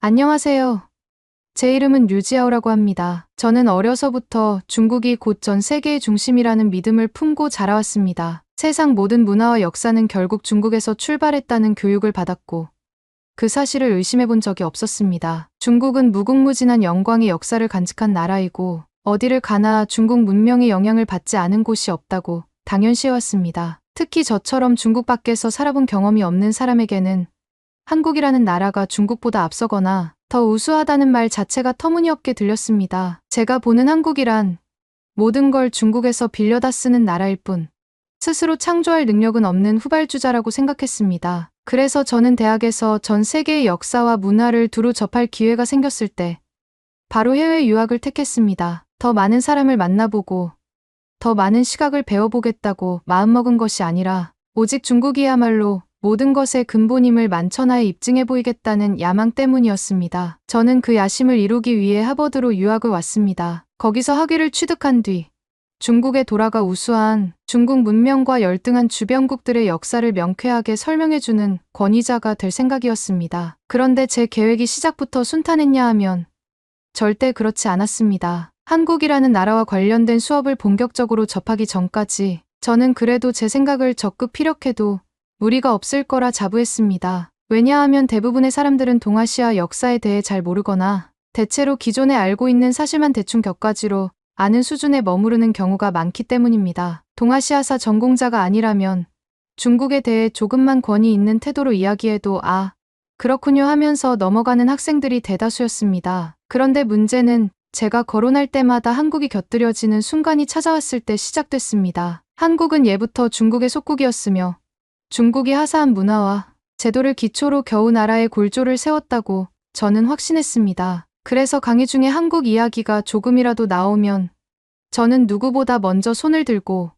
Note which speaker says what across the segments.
Speaker 1: 안녕하세요. 제 이름은 류지아오라고 합니다. 저는 어려서부터 중국이 곧 전 세계의 중심이라는 믿음을 품고 자라왔습니다. 세상 모든 문화와 역사는 결국 중국에서 출발했다는 교육을 받았고, 그 사실을 의심해 본 적이 없었습니다. 중국은 무궁무진한 영광의 역사를 간직한 나라이고, 어디를 가나 중국 문명의 영향을 받지 않은 곳이 없다고 당연시해왔습니다. 특히 저처럼 중국 밖에서 살아본 경험이 없는 사람에게는 한국이라는 나라가 중국보다 앞서거나 더 우수하다는 말 자체가 터무니없게 들렸습니다. 제가 보는 한국이란 모든 걸 중국에서 빌려다 쓰는 나라일 뿐, 스스로 창조할 능력은 없는 후발주자라고 생각했습니다. 그래서 저는 대학에서 전 세계의 역사와 문화를 두루 접할 기회가 생겼을 때 바로 해외 유학을 택했습니다. 더 많은 사람을 만나보고 더 많은 시각을 배워보겠다고 마음먹은 것이 아니라 오직 중국이야말로 모든 것의 근본임을 만천하에 입증해 보이겠다는 야망 때문이었습니다. 저는 그 야심을 이루기 위해 하버드로 유학을 왔습니다. 거기서 학위를 취득한 뒤 중국에 돌아가 우수한 중국 문명과 열등한 주변국들의 역사를 명쾌하게 설명해주는 권위자가 될 생각이었습니다. 그런데 제 계획이 시작부터 순탄했냐 하면 절대 그렇지 않았습니다. 한국이라는 나라와 관련된 수업을 본격적으로 접하기 전까지 저는 그래도 제 생각을 적극 피력해도 무리가 없을 거라 자부했습니다. 왜냐하면 대부분의 사람들은 동아시아 역사에 대해 잘 모르거나 대체로 기존에 알고 있는 사실만 대충 격가지로 아는 수준에 머무르는 경우가 많기 때문입니다. 동아시아사 전공자가 아니라면 중국에 대해 조금만 권위 있는 태도로 이야기해도 그렇군요 하면서 넘어가는 학생들이 대다수였습니다. 그런데 문제는 제가 거론할 때마다 한국이 곁들여지는 순간이 찾아왔을 때 시작됐습니다. 한국은 예부터 중국의 속국이었으며 중국이 하사한 문화와 제도를 기초로 겨우 나라의 골조를 세웠다고 저는 확신했습니다. 그래서 강의 중에 한국 이야기가 조금이라도 나오면 저는 누구보다 먼저 손을 들고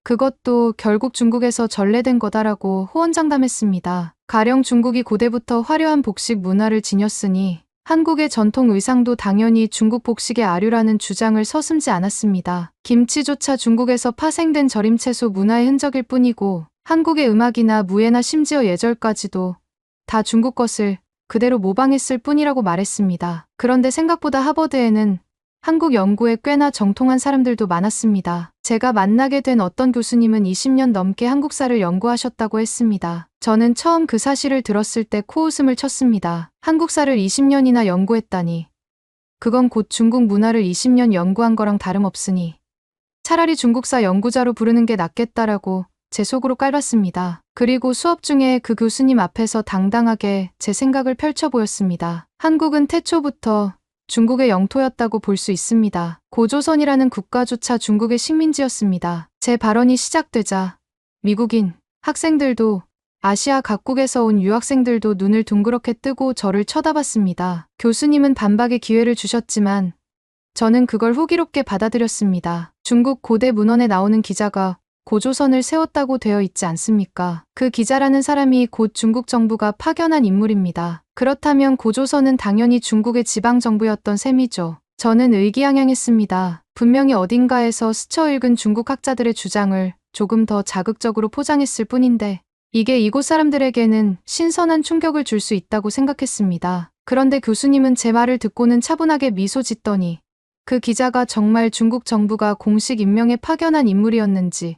Speaker 1: 그것도 결국 중국에서 전래된 거다라고 호언장담했습니다. 가령 중국이 고대부터 화려한 복식 문화를 지녔으니 한국의 전통 의상도 당연히 중국 복식의 아류라는 주장을 서슴지 않았습니다. 김치조차 중국에서 파생된 절임채소 문화의 흔적일 뿐이고 한국의 음악이나 무예나 심지어 예절까지도 다 중국 것을 그대로 모방했을 뿐이라고 말했습니다. 그런데 생각보다 하버드에는 한국 연구에 꽤나 정통한 사람들도 많았습니다. 제가 만나게 된 어떤 교수님은 20년 넘게 한국사를 연구하셨다고 했습니다. 저는 처음 그 사실을 들었을 때 코웃음을 쳤습니다. 한국사를 20년이나 연구했다니. 그건 곧 중국 문화를 20년 연구한 거랑 다름없으니 차라리 중국사 연구자로 부르는 게 낫겠다라고 제 속으로 깔봤습니다. 그리고 수업 중에 그 교수님 앞에서 당당하게 제 생각을 펼쳐 보였습니다. 한국은 태초부터 중국의 영토였다고 볼 수 있습니다. 고조선이라는 국가조차 중국의 식민지였습니다. 제 발언이 시작되자 미국인 학생들도 아시아 각국에서 온 유학생들도 눈을 둥그렇게 뜨고 저를 쳐다봤습니다. 교수님은 반박의 기회를 주셨지만 저는 그걸 호기롭게 받아들였습니다. 중국 고대 문헌에 나오는 기자가 고조선을 세웠다고 되어 있지 않습니까? 그 기자라는 사람이 곧 중국 정부가 파견한 인물입니다. 그렇다면 고조선은 당연히 중국의 지방정부였던 셈이죠. 저는 의기양양했습니다. 분명히 어딘가에서 스쳐 읽은 중국 학자들의 주장을 조금 더 자극적으로 포장했을 뿐인데 이게 이곳 사람들에게는 신선한 충격을 줄 수 있다고 생각했습니다. 그런데 교수님은 제 말을 듣고는 차분하게 미소 짓더니 그 기자가 정말 중국 정부가 공식 임명해 파견한 인물이었는지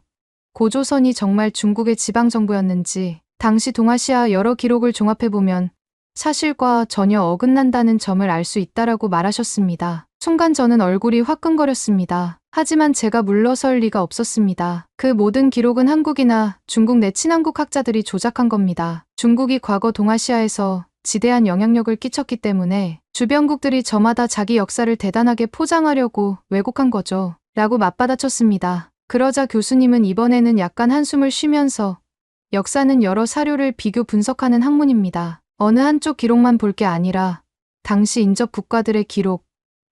Speaker 1: 고조선이 정말 중국의 지방정부였는지 당시 동아시아 여러 기록을 종합해보면 사실과 전혀 어긋난다는 점을 알 수 있다라고 말하셨습니다. 순간 저는 얼굴이 화끈거렸습니다. 하지만 제가 물러설 리가 없었습니다. 그 모든 기록은 한국이나 중국 내 친한국 학자들이 조작한 겁니다. 중국이 과거 동아시아에서 지대한 영향력을 끼쳤기 때문에 주변국들이 저마다 자기 역사를 대단하게 포장하려고 왜곡한 거죠. 라고 맞받아쳤습니다. 그러자 교수님은 이번에는 약간 한숨을 쉬면서 역사는 여러 사료를 비교 분석하는 학문입니다. 어느 한쪽 기록만 볼 게 아니라 당시 인접 국가들의 기록,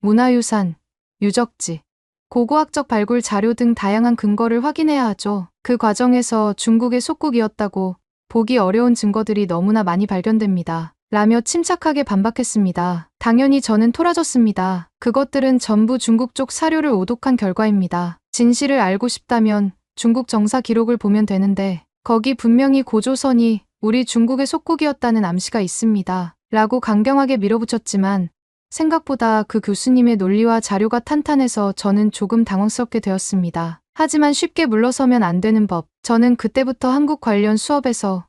Speaker 1: 문화유산, 유적지, 고고학적 발굴 자료 등 다양한 근거를 확인해야 하죠. 그 과정에서 중국의 속국이었다고 보기 어려운 증거들이 너무나 많이 발견됩니다. 라며 침착하게 반박했습니다. 당연히 저는 토라졌습니다. 그것들은 전부 중국 쪽 사료를 오독한 결과입니다. 진실을 알고 싶다면 중국 정사 기록을 보면 되는데 거기 분명히 고조선이 우리 중국의 속국이었다는 암시가 있습니다. 라고 강경하게 밀어붙였지만 생각보다 그 교수님의 논리와 자료가 탄탄해서 저는 조금 당황스럽게 되었습니다. 하지만 쉽게 물러서면 안 되는 법. 저는 그때부터 한국 관련 수업에서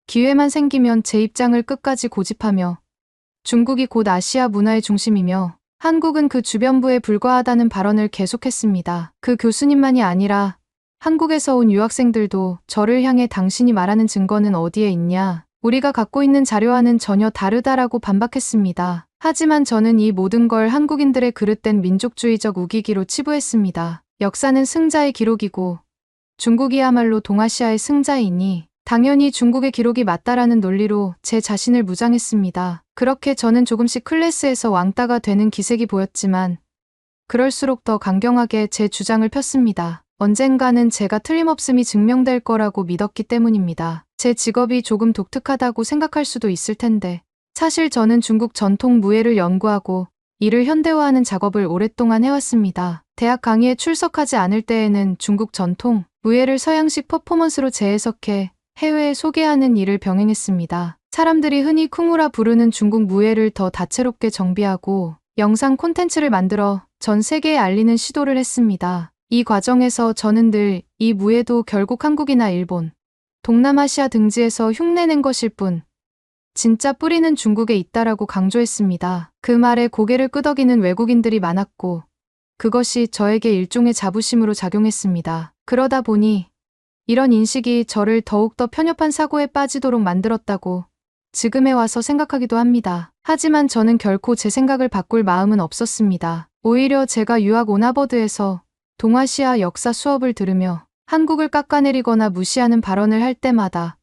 Speaker 1: 기회만 생기면 제 입장을 끝까지 고집하며 중국이 곧 아시아 문화의 중심이며 한국은 그 주변부에 불과하다는 발언을 계속했습니다. 그 교수님만이 아니라 한국에서 온 유학생들도 저를 향해 당신이 말하는 증거는 어디에 있냐? 우리가 갖고 있는 자료와는 전혀 다르다라고 반박했습니다. 하지만 저는 이 모든 걸 한국인들의 그릇된 민족주의적 우기기로 치부했습니다. 역사는 승자의 기록이고 중국이야말로 동아시아의 승자이니 당연히 중국의 기록이 맞다라는 논리로 제 자신을 무장했습니다. 그렇게 저는 조금씩 클래스에서 왕따가 되는 기색이 보였지만 그럴수록 더 강경하게 제 주장을 폈습니다. 언젠가는 제가 틀림없음이 증명될 거라고 믿었기 때문입니다. 제 직업이 조금 독특하다고 생각할 수도 있을 텐데 사실 저는 중국 전통 무예를 연구하고 이를 현대화하는 작업을 오랫동안 해왔습니다. 대학 강의에 출석하지 않을 때에는 중국 전통 무예를 서양식 퍼포먼스로 재해석해 해외에 소개하는 일을 병행했습니다. 사람들이 흔히 쿵우라 부르는 중국 무예를 더 다채롭게 정비하고 영상 콘텐츠를 만들어 전 세계에 알리는 시도를 했습니다. 이 과정에서 저는 늘 이 무예도 결국 한국이나 일본, 동남아시아 등지에서 흉내낸 것일 뿐 진짜 뿌리는 중국에 있다라고 강조했습니다. 그 말에 고개를 끄덕이는 외국인들이 많았고 그것이 저에게 일종의 자부심으로 작용했습니다. 그러다 보니 이런 인식이 저를 더욱더 편협한 사고에 빠지도록 만들었다고 지금에 와서 생각하기도 합니다. 하지만 저는 결코 제 생각을 바꿀 마음은 없었습니다. 오히려 제가 유학 온 하버드에서 동아시아 역사 수업을 들으며 한국을 깎아내리거나 무시하는 발언을 할 때마다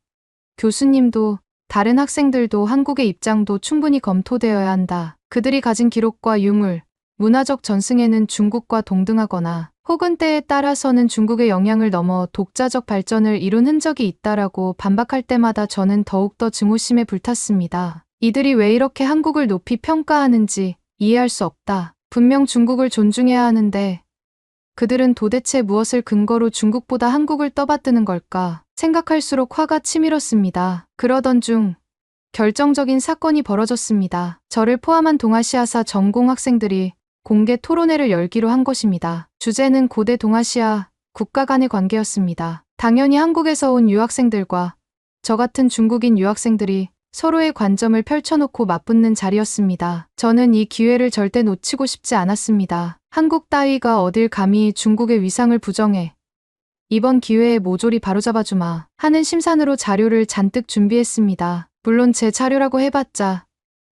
Speaker 1: 교수님도 다른 학생들도 한국의 입장도 충분히 검토되어야 한다. 그들이 가진 기록과 유물, 문화적 전승에는 중국과 동등하거나 혹은 때에 따라서는 중국의 영향을 넘어 독자적 발전을 이룬 흔적이 있다라고 반박할 때마다 저는 더욱더 증오심에 불탔습니다. 이들이 왜 이렇게 한국을 높이 평가하는지 이해할 수 없다. 분명 중국을 존중해야 하는데 그들은 도대체 무엇을 근거로 중국보다 한국을 떠받드는 걸까? 생각할수록 화가 치밀었습니다. 그러던 중 결정적인 사건이 벌어졌습니다. 저를 포함한 동아시아사 전공 학생들이 공개 토론회를 열기로 한 것입니다. 주제는 고대 동아시아 국가 간의 관계였습니다. 당연히 한국에서 온 유학생들과 저 같은 중국인 유학생들이 서로의 관점을 펼쳐놓고 맞붙는 자리였습니다. 저는 이 기회를 절대 놓치고 싶지 않았습니다. 한국 따위가 어딜 감히 중국의 위상을 부정해. 이번 기회에 모조리 바로잡아주마 하는 심산으로 자료를 잔뜩 준비했습니다. 물론 제 자료라고 해봤자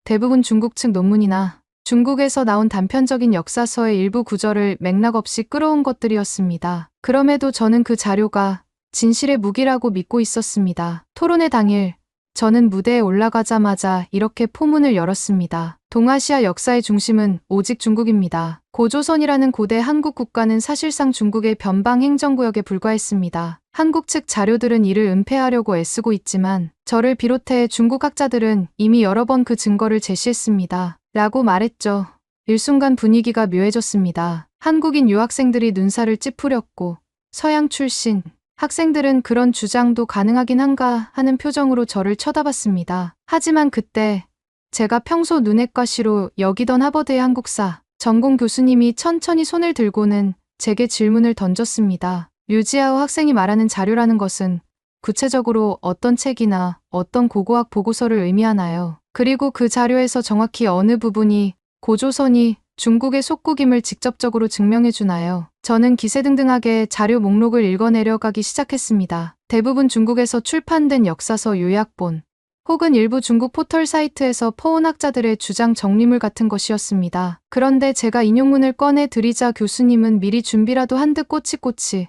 Speaker 1: 대부분 중국 측 논문이나 중국에서 나온 단편적인 역사서의 일부 구절을 맥락 없이 끌어온 것들이었습니다. 그럼에도 저는 그 자료가 진실의 무기라고 믿고 있었습니다. 토론회 당일 저는 무대에 올라가자마자 이렇게 포문을 열었습니다. 동아시아 역사의 중심은 오직 중국입니다. 고조선이라는 고대 한국 국가는 사실상 중국의 변방 행정구역에 불과했습니다. 한국 측 자료들은 이를 은폐하려고 애쓰고 있지만 저를 비롯해 중국 학자들은 이미 여러 번 그 증거를 제시했습니다. 라고 말했죠. 일순간 분위기가 묘해졌습니다. 한국인 유학생들이 눈살을 찌푸렸고 서양 출신 학생들은 그런 주장도 가능하긴 한가 하는 표정으로 저를 쳐다봤습니다. 하지만 그때 제가 평소 눈엣과시로 여기던 하버드의 한국사 전공 교수님이 천천히 손을 들고는 제게 질문을 던졌습니다. 류지아오 학생이 말하는 자료라는 것은 구체적으로 어떤 책이나 어떤 고고학 보고서를 의미하나요? 그리고 그 자료에서 정확히 어느 부분이 고조선이 중국의 속국임을 직접적으로 증명해주나요? 저는 기세등등하게 자료 목록을 읽어내려가기 시작했습니다. 대부분 중국에서 출판된 역사서 요약본, 혹은 일부 중국 포털 사이트에서 퍼온 학자들의 주장 정리물 같은 것이었습니다. 그런데 제가 인용문을 꺼내 드리자 교수님은 미리 준비라도 한 듯 꼬치꼬치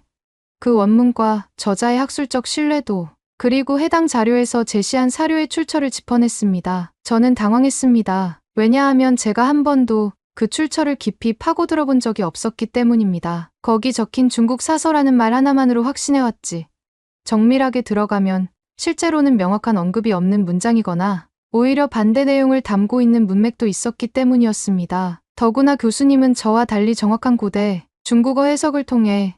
Speaker 1: 그 원문과 저자의 학술적 신뢰도, 그리고 해당 자료에서 제시한 사료의 출처를 짚어냈습니다. 저는 당황했습니다. 왜냐하면 제가 한 번도 그 출처를 깊이 파고들어 본 적이 없었기 때문입니다. 거기 적힌 중국 사서라는 말 하나만으로 확신해왔지. 정밀하게 들어가면 실제로는 명확한 언급이 없는 문장이거나 오히려 반대 내용을 담고 있는 문맥도 있었기 때문이었습니다. 더구나 교수님은 저와 달리 정확한 고대 중국어 해석을 통해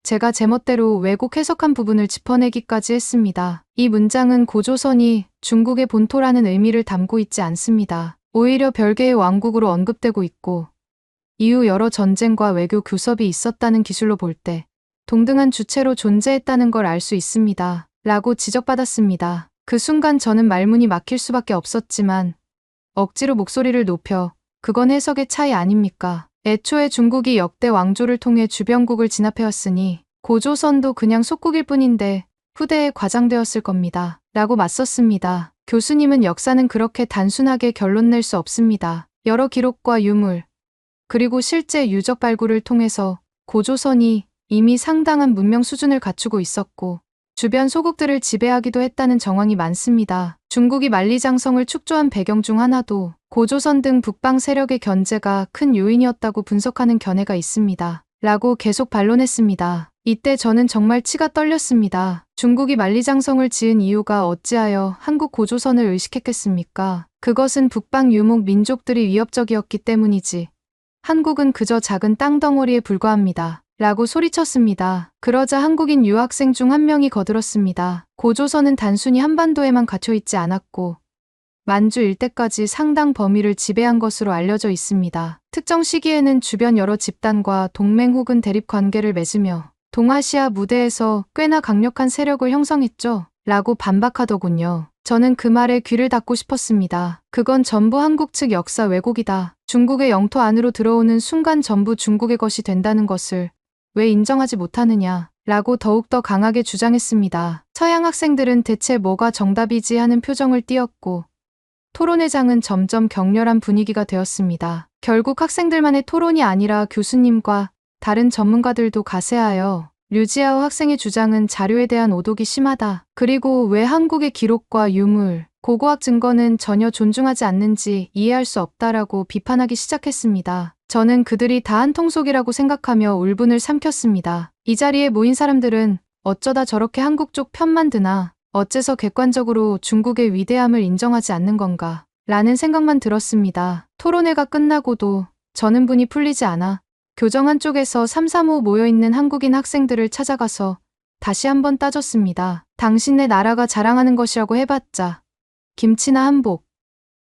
Speaker 1: 제가 제멋대로 왜곡 해석한 부분을 짚어내기까지 했습니다. 이 문장은 고조선이 중국의 본토라는 의미를 담고 있지 않습니다. 오히려 별개의 왕국으로 언급되고 있고 이후 여러 전쟁과 외교 교섭이 있었다는 기술로 볼 때 동등한 주체로 존재했다는 걸 알 수 있습니다. 라고 지적받았습니다. 그 순간 저는 말문이 막힐 수밖에 없었지만 억지로 목소리를 높여 그건 해석의 차이 아닙니까? 애초에 중국이 역대 왕조를 통해 주변국을 진압해왔으니 고조선도 그냥 속국일 뿐인데 후대에 과장되었을 겁니다. 라고 맞섰습니다. 교수님은 역사는 그렇게 단순하게 결론 낼 수 없습니다. 여러 기록과 유물, 그리고 실제 유적 발굴을 통해서 고조선이 이미 상당한 문명 수준을 갖추고 있었고 주변 소국들을 지배하기도 했다는 정황이 많습니다. 중국이 만리장성을 축조한 배경 중 하나도 고조선 등 북방 세력의 견제가 큰 요인이었다고 분석하는 견해가 있습니다. 라고 계속 반론했습니다. 이때 저는 정말 치가 떨렸습니다. 중국이 만리장성을 지은 이유가 어찌하여 한국 고조선을 의식했겠습니까? 그것은 북방 유목 민족들이 위협적이었기 때문이지. 한국은 그저 작은 땅덩어리에 불과합니다. 라고 소리쳤습니다. 그러자 한국인 유학생 중 한 명이 거들었습니다. 고조선은 단순히 한반도에만 갇혀있지 않았고 만주 일대까지 상당 범위를 지배한 것으로 알려져 있습니다. 특정 시기에는 주변 여러 집단과 동맹 혹은 대립 관계를 맺으며 동아시아 무대에서 꽤나 강력한 세력을 형성했죠. 라고 반박하더군요. 저는 그 말에 귀를 닫고 싶었습니다. 그건 전부 한국 측 역사 왜곡이다. 중국의 영토 안으로 들어오는 순간 전부 중국의 것이 된다는 것을 왜 인정하지 못하느냐 라고 더욱더 강하게 주장했습니다. 서양 학생들은 대체 뭐가 정답이지 하는 표정을 띄었고 토론회장은 점점 격렬한 분위기가 되었습니다. 결국 학생들만의 토론이 아니라 교수님과 다른 전문가들도 가세하여 류지아오 학생의 주장은 자료에 대한 오독이 심하다. 그리고 왜 한국의 기록과 유물, 고고학 증거는 전혀 존중하지 않는지 이해할 수 없다라고 비판하기 시작했습니다. 저는 그들이 다 한 통속이라고 생각하며 울분을 삼켰습니다. 이 자리에 모인 사람들은 어쩌다 저렇게 한국 쪽 편만 드나, 어째서 객관적으로 중국의 위대함을 인정하지 않는 건가 라는 생각만 들었습니다. 토론회가 끝나고도 저는 분이 풀리지 않아 교정 한쪽에서 335 모여있는 한국인 학생들을 찾아가서 다시 한번 따졌습니다. 당신네 나라가 자랑하는 것이라고 해봤자 김치나 한복,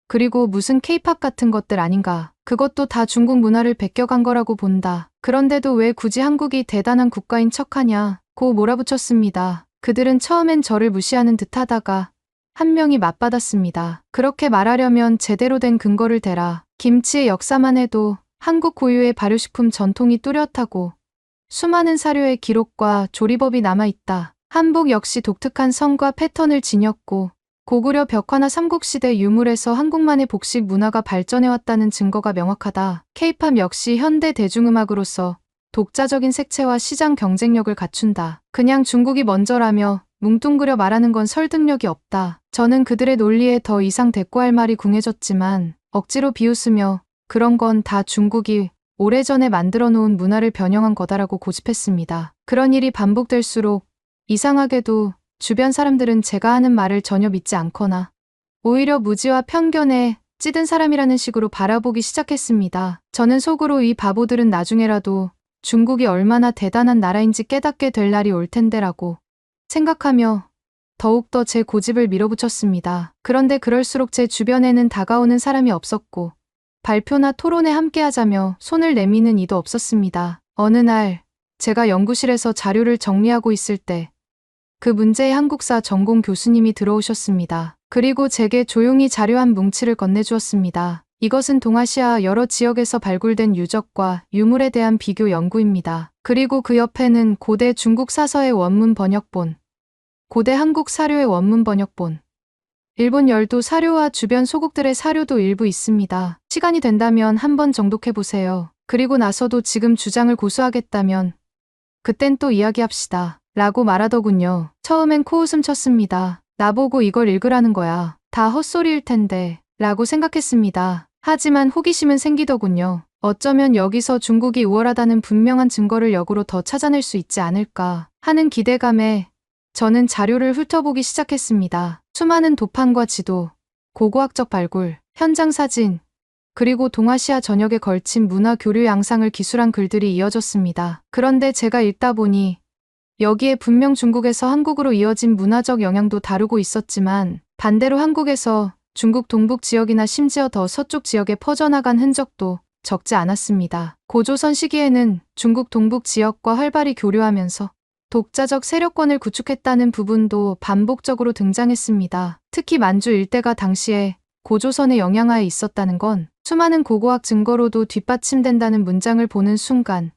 Speaker 1: 그리고 무슨 케이팝 같은 것들 아닌가. 그것도 다 중국 문화를 베껴간 거라고 본다. 그런데도 왜 굳이 한국이 대단한 국가인 척하냐 고 몰아붙였습니다. 그들은 처음엔 저를 무시하는 듯 하다가 한 명이 맞받았습니다. 그렇게 말하려면 제대로 된 근거를 대라. 김치의 역사만 해도 한국 고유의 발효식품 전통이 뚜렷하고 수많은 사료의 기록과 조리법이 남아있다. 한복 역시 독특한 성과 패턴을 지녔고 고구려 벽화나 삼국시대 유물에서 한국만의 복식 문화가 발전해왔다는 증거가 명확하다. 케이팝 역시 현대 대중음악으로서 독자적인 색채와 시장 경쟁력을 갖춘다. 그냥 중국이 먼저라며 뭉뚱그려 말하는 건 설득력이 없다. 저는 그들의 논리에 더 이상 대꾸할 말이 궁해졌지만 억지로 비웃으며 그런 건 다 중국이 오래전에 만들어 놓은 문화를 변형한 거다라고 고집했습니다. 그런 일이 반복될수록 이상하게도 주변 사람들은 제가 하는 말을 전혀 믿지 않거나 오히려 무지와 편견에 찌든 사람이라는 식으로 바라보기 시작했습니다. 저는 속으로 이 바보들은 나중에라도 중국이 얼마나 대단한 나라인지 깨닫게 될 날이 올 텐데라고 생각하며 더욱더 제 고집을 밀어붙였습니다. 그런데 그럴수록 제 주변에는 다가오는 사람이 없었고 발표나 토론에 함께하자며 손을 내미는 이도 없었습니다. 어느 날 제가 연구실에서 자료를 정리하고 있을 때 그 문제의 한국사 전공 교수님이 들어오셨습니다. 그리고 제게 조용히 자료 한 뭉치를 건네주었습니다. 이것은 동아시아 여러 지역에서 발굴된 유적과 유물에 대한 비교 연구입니다. 그리고 그 옆에는 고대 중국 사서의 원문 번역본, 고대 한국 사료의 원문 번역본, 일본 열도 사료와 주변 소국들의 사료도 일부 있습니다. 시간이 된다면 한번 정독해보세요. 그리고 나서도 지금 주장을 고수하겠다면 그땐 또 이야기합시다. 라고 말하더군요. 처음엔 코웃음 쳤습니다. 나보고 이걸 읽으라는 거야. 다 헛소리일 텐데. 라고 생각했습니다. 하지만 호기심은 생기더군요. 어쩌면 여기서 중국이 우월하다는 분명한 증거를 역으로 더 찾아낼 수 있지 않을까 하는 기대감에 저는 자료를 훑어보기 시작했습니다. 수많은 도판과 지도, 고고학적 발굴, 현장 사진, 그리고 동아시아 전역에 걸친 문화 교류 양상을 기술한 글들이 이어졌습니다. 그런데 제가 읽다 보니 여기에 분명 중국에서 한국으로 이어진 문화적 영향도 다루고 있었지만 반대로 한국에서 중국 동북 지역이나 심지어 더 서쪽 지역에 퍼져나간 흔적도 적지 않았습니다. 고조선 시기에는 중국 동북 지역과 활발히 교류하면서 독자적 세력권을 구축했다는 부분도 반복적으로 등장했습니다. 특히 만주 일대가 당시에 고조선의 영향하에 있었다는 건 수많은 고고학 증거로도 뒷받침된다는 문장을 보는 순간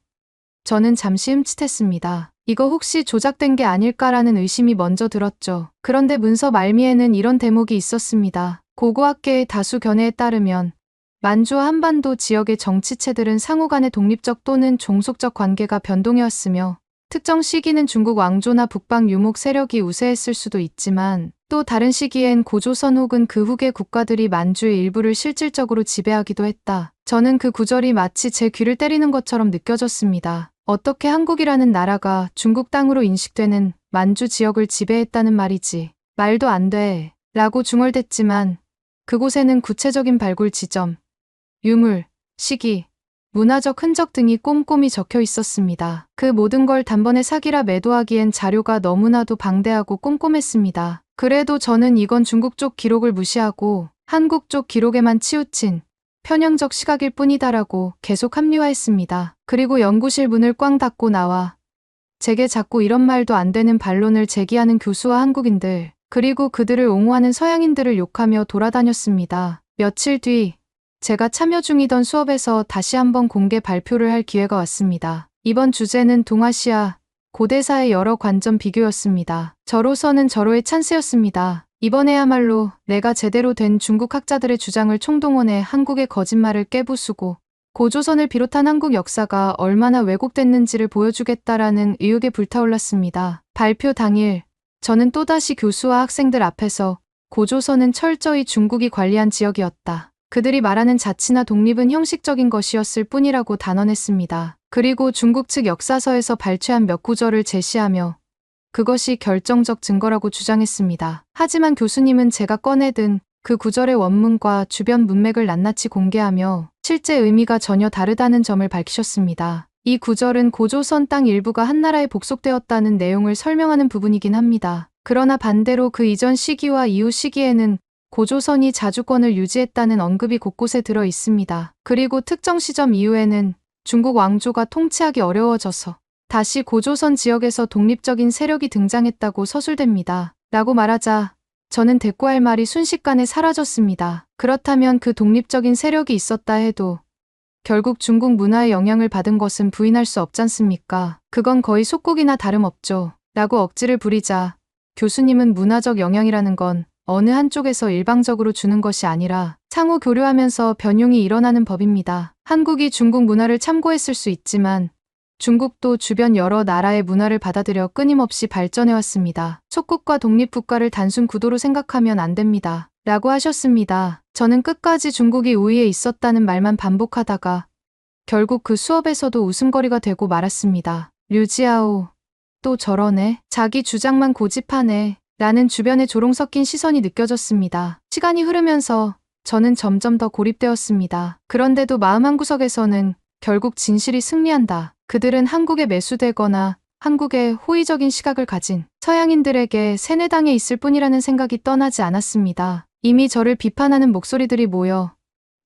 Speaker 1: 저는 잠시 흠칫했습니다. 이거 혹시 조작된 게 아닐까라는 의심이 먼저 들었죠. 그런데 문서 말미에는 이런 대목이 있었습니다. 고고학계의 다수 견해에 따르면 만주와 한반도 지역의 정치체들은 상호 간의 독립적 또는 종속적 관계가 변동해왔으며 특정 시기는 중국 왕조나 북방 유목 세력이 우세했을 수도 있지만 또 다른 시기엔 고조선 혹은 그 후계 국가들이 만주의 일부를 실질적으로 지배하기도 했다. 저는 그 구절이 마치 제 귀를 때리는 것처럼 느껴졌습니다. 어떻게 한국이라는 나라가 중국 땅으로 인식되는 만주 지역을 지배했다는 말이지. 말도 안 돼. 라고 중얼댔지만 그곳에는 구체적인 발굴 지점, 유물, 시기, 문화적 흔적 등이 꼼꼼히 적혀 있었습니다. 그 모든 걸 단번에 사기라 매도하기엔 자료가 너무나도 방대하고 꼼꼼했습니다. 그래도 저는 이건 중국 쪽 기록을 무시하고 한국 쪽 기록에만 치우친 편향적 시각일 뿐이다라고 계속 합리화했습니다. 그리고 연구실 문을 꽝 닫고 나와 제게 자꾸 이런 말도 안 되는 반론을 제기하는 교수와 한국인들, 그리고 그들을 옹호하는 서양인들을 욕하며 돌아다녔습니다. 며칠 뒤 제가 참여 중이던 수업에서 다시 한번 공개 발표를 할 기회가 왔습니다. 이번 주제는 동아시아 고대사의 여러 관점 비교였습니다. 저로서는 절호의 찬스였습니다. 이번에야말로 내가 제대로 된 중국 학자들의 주장을 총동원해 한국의 거짓말을 깨부수고 고조선을 비롯한 한국 역사가 얼마나 왜곡됐는지를 보여주겠다라는 의욕에 불타올랐습니다. 발표 당일 저는 또다시 교수와 학생들 앞에서 고조선은 철저히 중국이 관리한 지역이었다. 그들이 말하는 자치나 독립은 형식적인 것이었을 뿐이라고 단언했습니다. 그리고 중국 측 역사서에서 발췌한 몇 구절을 제시하며 그것이 결정적 증거라고 주장했습니다. 하지만 교수님은 제가 꺼내든 그 구절의 원문과 주변 문맥을 낱낱이 공개하며 실제 의미가 전혀 다르다는 점을 밝히셨습니다. 이 구절은 고조선 땅 일부가 한나라에 복속되었다는 내용을 설명하는 부분이긴 합니다. 그러나 반대로 그 이전 시기와 이후 시기에는 고조선이 자주권을 유지했다는 언급이 곳곳에 들어 있습니다. 그리고 특정 시점 이후에는 중국 왕조가 통치하기 어려워져서 다시 고조선 지역에서 독립적인 세력이 등장했다고 서술됩니다. 라고 말하자 저는 대꾸할 말이 순식간에 사라졌습니다. 그렇다면 그 독립적인 세력이 있었다 해도 결국 중국 문화의 영향을 받은 것은 부인할 수 없지 않습니까? 그건 거의 속국이나 다름없죠. 라고 억지를 부리자 교수님은 문화적 영향이라는 건 어느 한쪽에서 일방적으로 주는 것이 아니라 상호 교류하면서 변용이 일어나는 법입니다. 한국이 중국 문화를 참고했을 수 있지만 중국도 주변 여러 나라의 문화를 받아들여 끊임없이 발전해왔습니다. 속국과 독립국가를 단순 구도로 생각하면 안 됩니다. 라고 하셨습니다. 저는 끝까지 중국이 우위에 있었다는 말만 반복하다가 결국 그 수업에서도 웃음거리가 되고 말았습니다. 류지아오, 또 저러네. 자기 주장만 고집하네. 라는 주변의 조롱 섞인 시선이 느껴졌습니다. 시간이 흐르면서 저는 점점 더 고립되었습니다. 그런데도 마음 한구석에서는 결국 진실이 승리한다. 그들은 한국에 매수되거나 한국에 호의적인 시각을 가진 서양인들에게 세뇌당해 있을 뿐이라는 생각이 떠나지 않았습니다. 이미 저를 비판하는 목소리들이 모여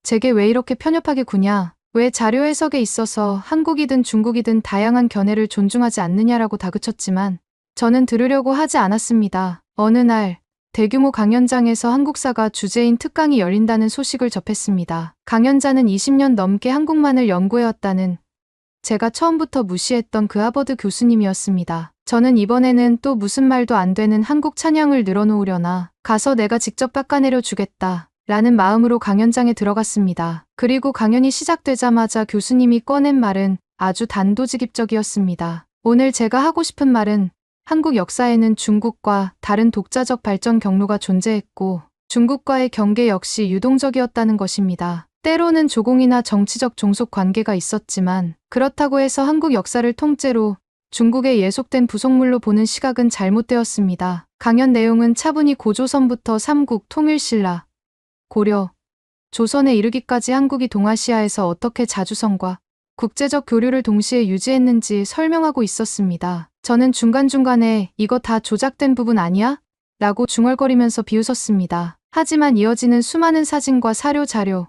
Speaker 1: 제게 왜 이렇게 편협하게 구냐? 왜 자료 해석에 있어서 한국이든 중국이든 다양한 견해를 존중하지 않느냐라고 다그쳤지만 저는 들으려고 하지 않았습니다. 어느 날 대규모 강연장에서 한국사가 주제인 특강이 열린다는 소식을 접했습니다. 강연자는 20년 넘게 한국만을 연구해왔다는 제가 처음부터 무시했던 그 하버드 교수님이었습니다. 저는 이번에는 또 무슨 말도 안 되는 한국 찬양을 늘어놓으려나 가서 내가 직접 깎아내려 주겠다 라는 마음으로 강연장에 들어갔습니다. 그리고 강연이 시작되자마자 교수님이 꺼낸 말은 아주 단도직입적이었습니다. 오늘 제가 하고 싶은 말은 한국 역사에는 중국과 다른 독자적 발전 경로가 존재했고 중국과의 경계 역시 유동적이었다는 것입니다. 때로는 조공이나 정치적 종속 관계가 있었지만 그렇다고 해서 한국 역사를 통째로 중국의 예속된 부속물로 보는 시각은 잘못되었습니다. 강연 내용은 차분히 고조선부터 삼국, 통일신라, 고려, 조선에 이르기까지 한국이 동아시아에서 어떻게 자주성과 국제적 교류를 동시에 유지했는지 설명하고 있었습니다. 저는 중간중간에 이거 다 조작된 부분 아니야? 라고 중얼거리면서 비웃었습니다. 하지만 이어지는 수많은 사진과 사료 자료,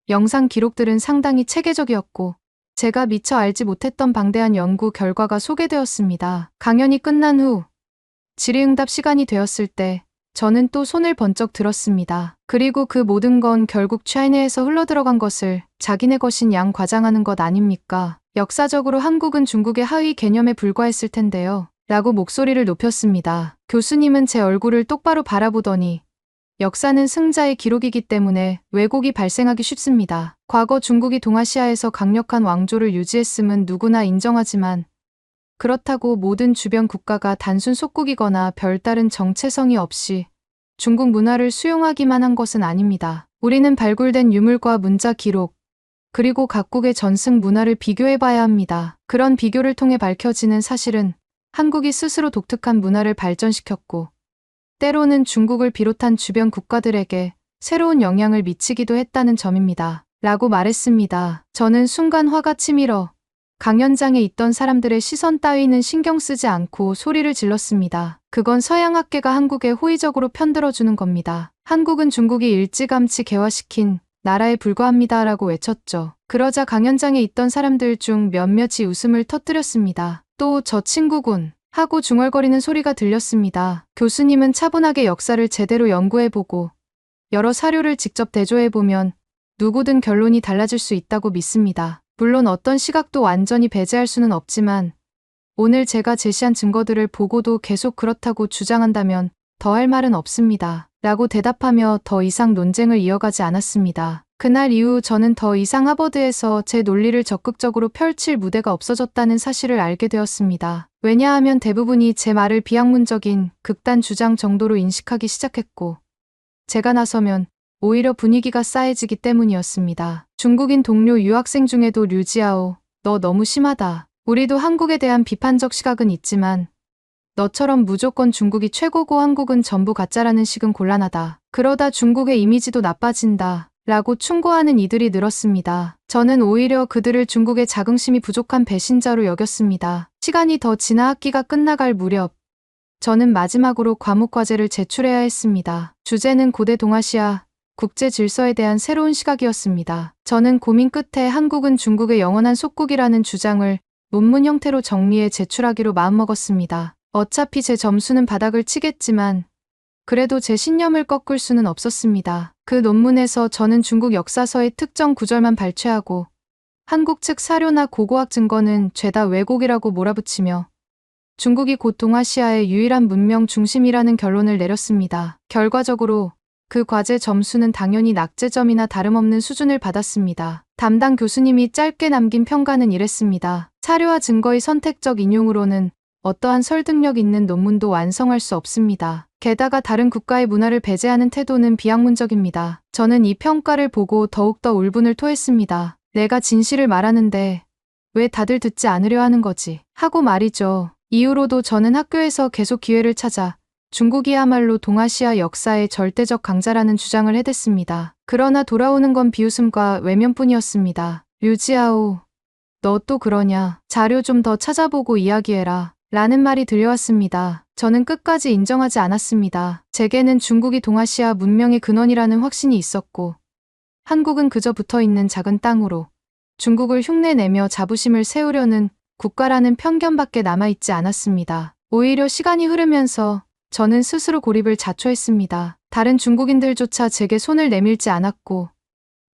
Speaker 1: 영상 기록들은 상당히 체계적이었고 제가 미처 알지 못했던 방대한 연구 결과가 소개되었습니다. 강연이 끝난 후 질의응답 시간이 되었을 때 저는 또 손을 번쩍 들었습니다. 그리고 그 모든 건 결국 차이나에서 흘러들어간 것을 자기네 것인 양 과장하는 것 아닙니까? 역사적으로 한국은 중국의 하위 개념에 불과했을 텐데요. 라고 목소리를 높였습니다. 교수님은 제 얼굴을 똑바로 바라보더니 역사는 승자의 기록이기 때문에 왜곡이 발생하기 쉽습니다. 과거 중국이 동아시아에서 강력한 왕조를 유지했음은 누구나 인정하지만 그렇다고 모든 주변 국가가 단순 속국이거나 별다른 정체성이 없이 중국 문화를 수용하기만 한 것은 아닙니다. 우리는 발굴된 유물과 문자 기록, 그리고 각국의 전승 문화를 비교해봐야 합니다. 그런 비교를 통해 밝혀지는 사실은 한국이 스스로 독특한 문화를 발전시켰고 때로는 중국을 비롯한 주변 국가들에게 새로운 영향을 미치기도 했다는 점입니다. 라고 말했습니다. 저는 순간 화가 치밀어 강연장에 있던 사람들의 시선 따위는 신경 쓰지 않고 소리를 질렀습니다. 그건 서양학계가 한국에 호의적으로 편들어주는 겁니다. 한국은 중국이 일찌감치 개화시킨 나라에 불과합니다. 라고 외쳤죠. 그러자 강연장에 있던 사람들 중 몇몇이 웃음을 터뜨렸습니다. 또 저 친구군 하고 중얼거리는 소리가 들렸습니다. 교수님은 차분하게 역사를 제대로 연구해보고 여러 사료를 직접 대조해보면 누구든 결론이 달라질 수 있다고 믿습니다. 물론 어떤 시각도 완전히 배제할 수는 없지만 오늘 제가 제시한 증거들을 보고도 계속 그렇다고 주장한다면 더 할 말은 없습니다. 라고 대답하며 더 이상 논쟁을 이어가지 않았습니다. 그날 이후 저는 더 이상 하버드에서 제 논리를 적극적으로 펼칠 무대가 없어졌다는 사실을 알게 되었습니다. 왜냐하면 대부분이 제 말을 비학문적인 극단 주장 정도로 인식하기 시작했고 제가 나서면 오히려 분위기가 싸해지기 때문이었습니다. 중국인 동료 유학생 중에도 류지아오, 너 너무 심하다. 우리도 한국에 대한 비판적 시각은 있지만 너처럼 무조건 중국이 최고고 한국은 전부 가짜라는 식은 곤란하다. 그러다 중국의 이미지도 나빠진다. 라고 충고하는 이들이 늘었습니다. 저는 오히려 그들을 중국의 자긍심이 부족한 배신자로 여겼습니다. 시간이 더 지나 학기가 끝나갈 무렵 저는 마지막으로 과목 과제를 제출해야 했습니다. 주제는 고대 동아시아 국제 질서에 대한 새로운 시각이었습니다. 저는 고민 끝에 한국은 중국의 영원한 속국이라는 주장을 논문 형태로 정리해 제출하기로 마음먹었습니다. 어차피 제 점수는 바닥을 치겠지만 그래도 제 신념을 꺾을 수는 없었습니다. 그 논문에서 저는 중국 역사서의 특정 구절만 발췌하고 한국 측 사료나 고고학 증거는 죄다 왜곡이라고 몰아붙이며 중국이 곧 동아시아의 유일한 문명 중심이라는 결론을 내렸습니다. 결과적으로 그 과제 점수는 당연히 낙제점이나 다름없는 수준을 받았습니다. 담당 교수님이 짧게 남긴 평가는 이랬습니다. 사료와 증거의 선택적 인용으로는 어떠한 설득력 있는 논문도 완성할 수 없습니다. 게다가 다른 국가의 문화를 배제하는 태도는 비학문적입니다. 저는 이 평가를 보고 더욱더 울분을 토했습니다. 내가 진실을 말하는데 왜 다들 듣지 않으려 하는 거지? 하고 말이죠. 이후로도 저는 학교에서 계속 기회를 찾아 중국이야말로 동아시아 역사의 절대적 강자라는 주장을 해댔습니다. 그러나 돌아오는 건 비웃음과 외면뿐이었습니다. 류지아오, 너 또 그러냐? 자료 좀 더 찾아보고 이야기해라. 라는 말이 들려왔습니다. 저는 끝까지 인정하지 않았습니다. 제게는 중국이 동아시아 문명의 근원이라는 확신이 있었고 한국은 그저 붙어있는 작은 땅으로 중국을 흉내내며 자부심을 세우려는 국가라는 편견밖에 남아있지 않았습니다. 오히려 시간이 흐르면서 저는 스스로 고립을 자초했습니다. 다른 중국인들조차 제게 손을 내밀지 않았고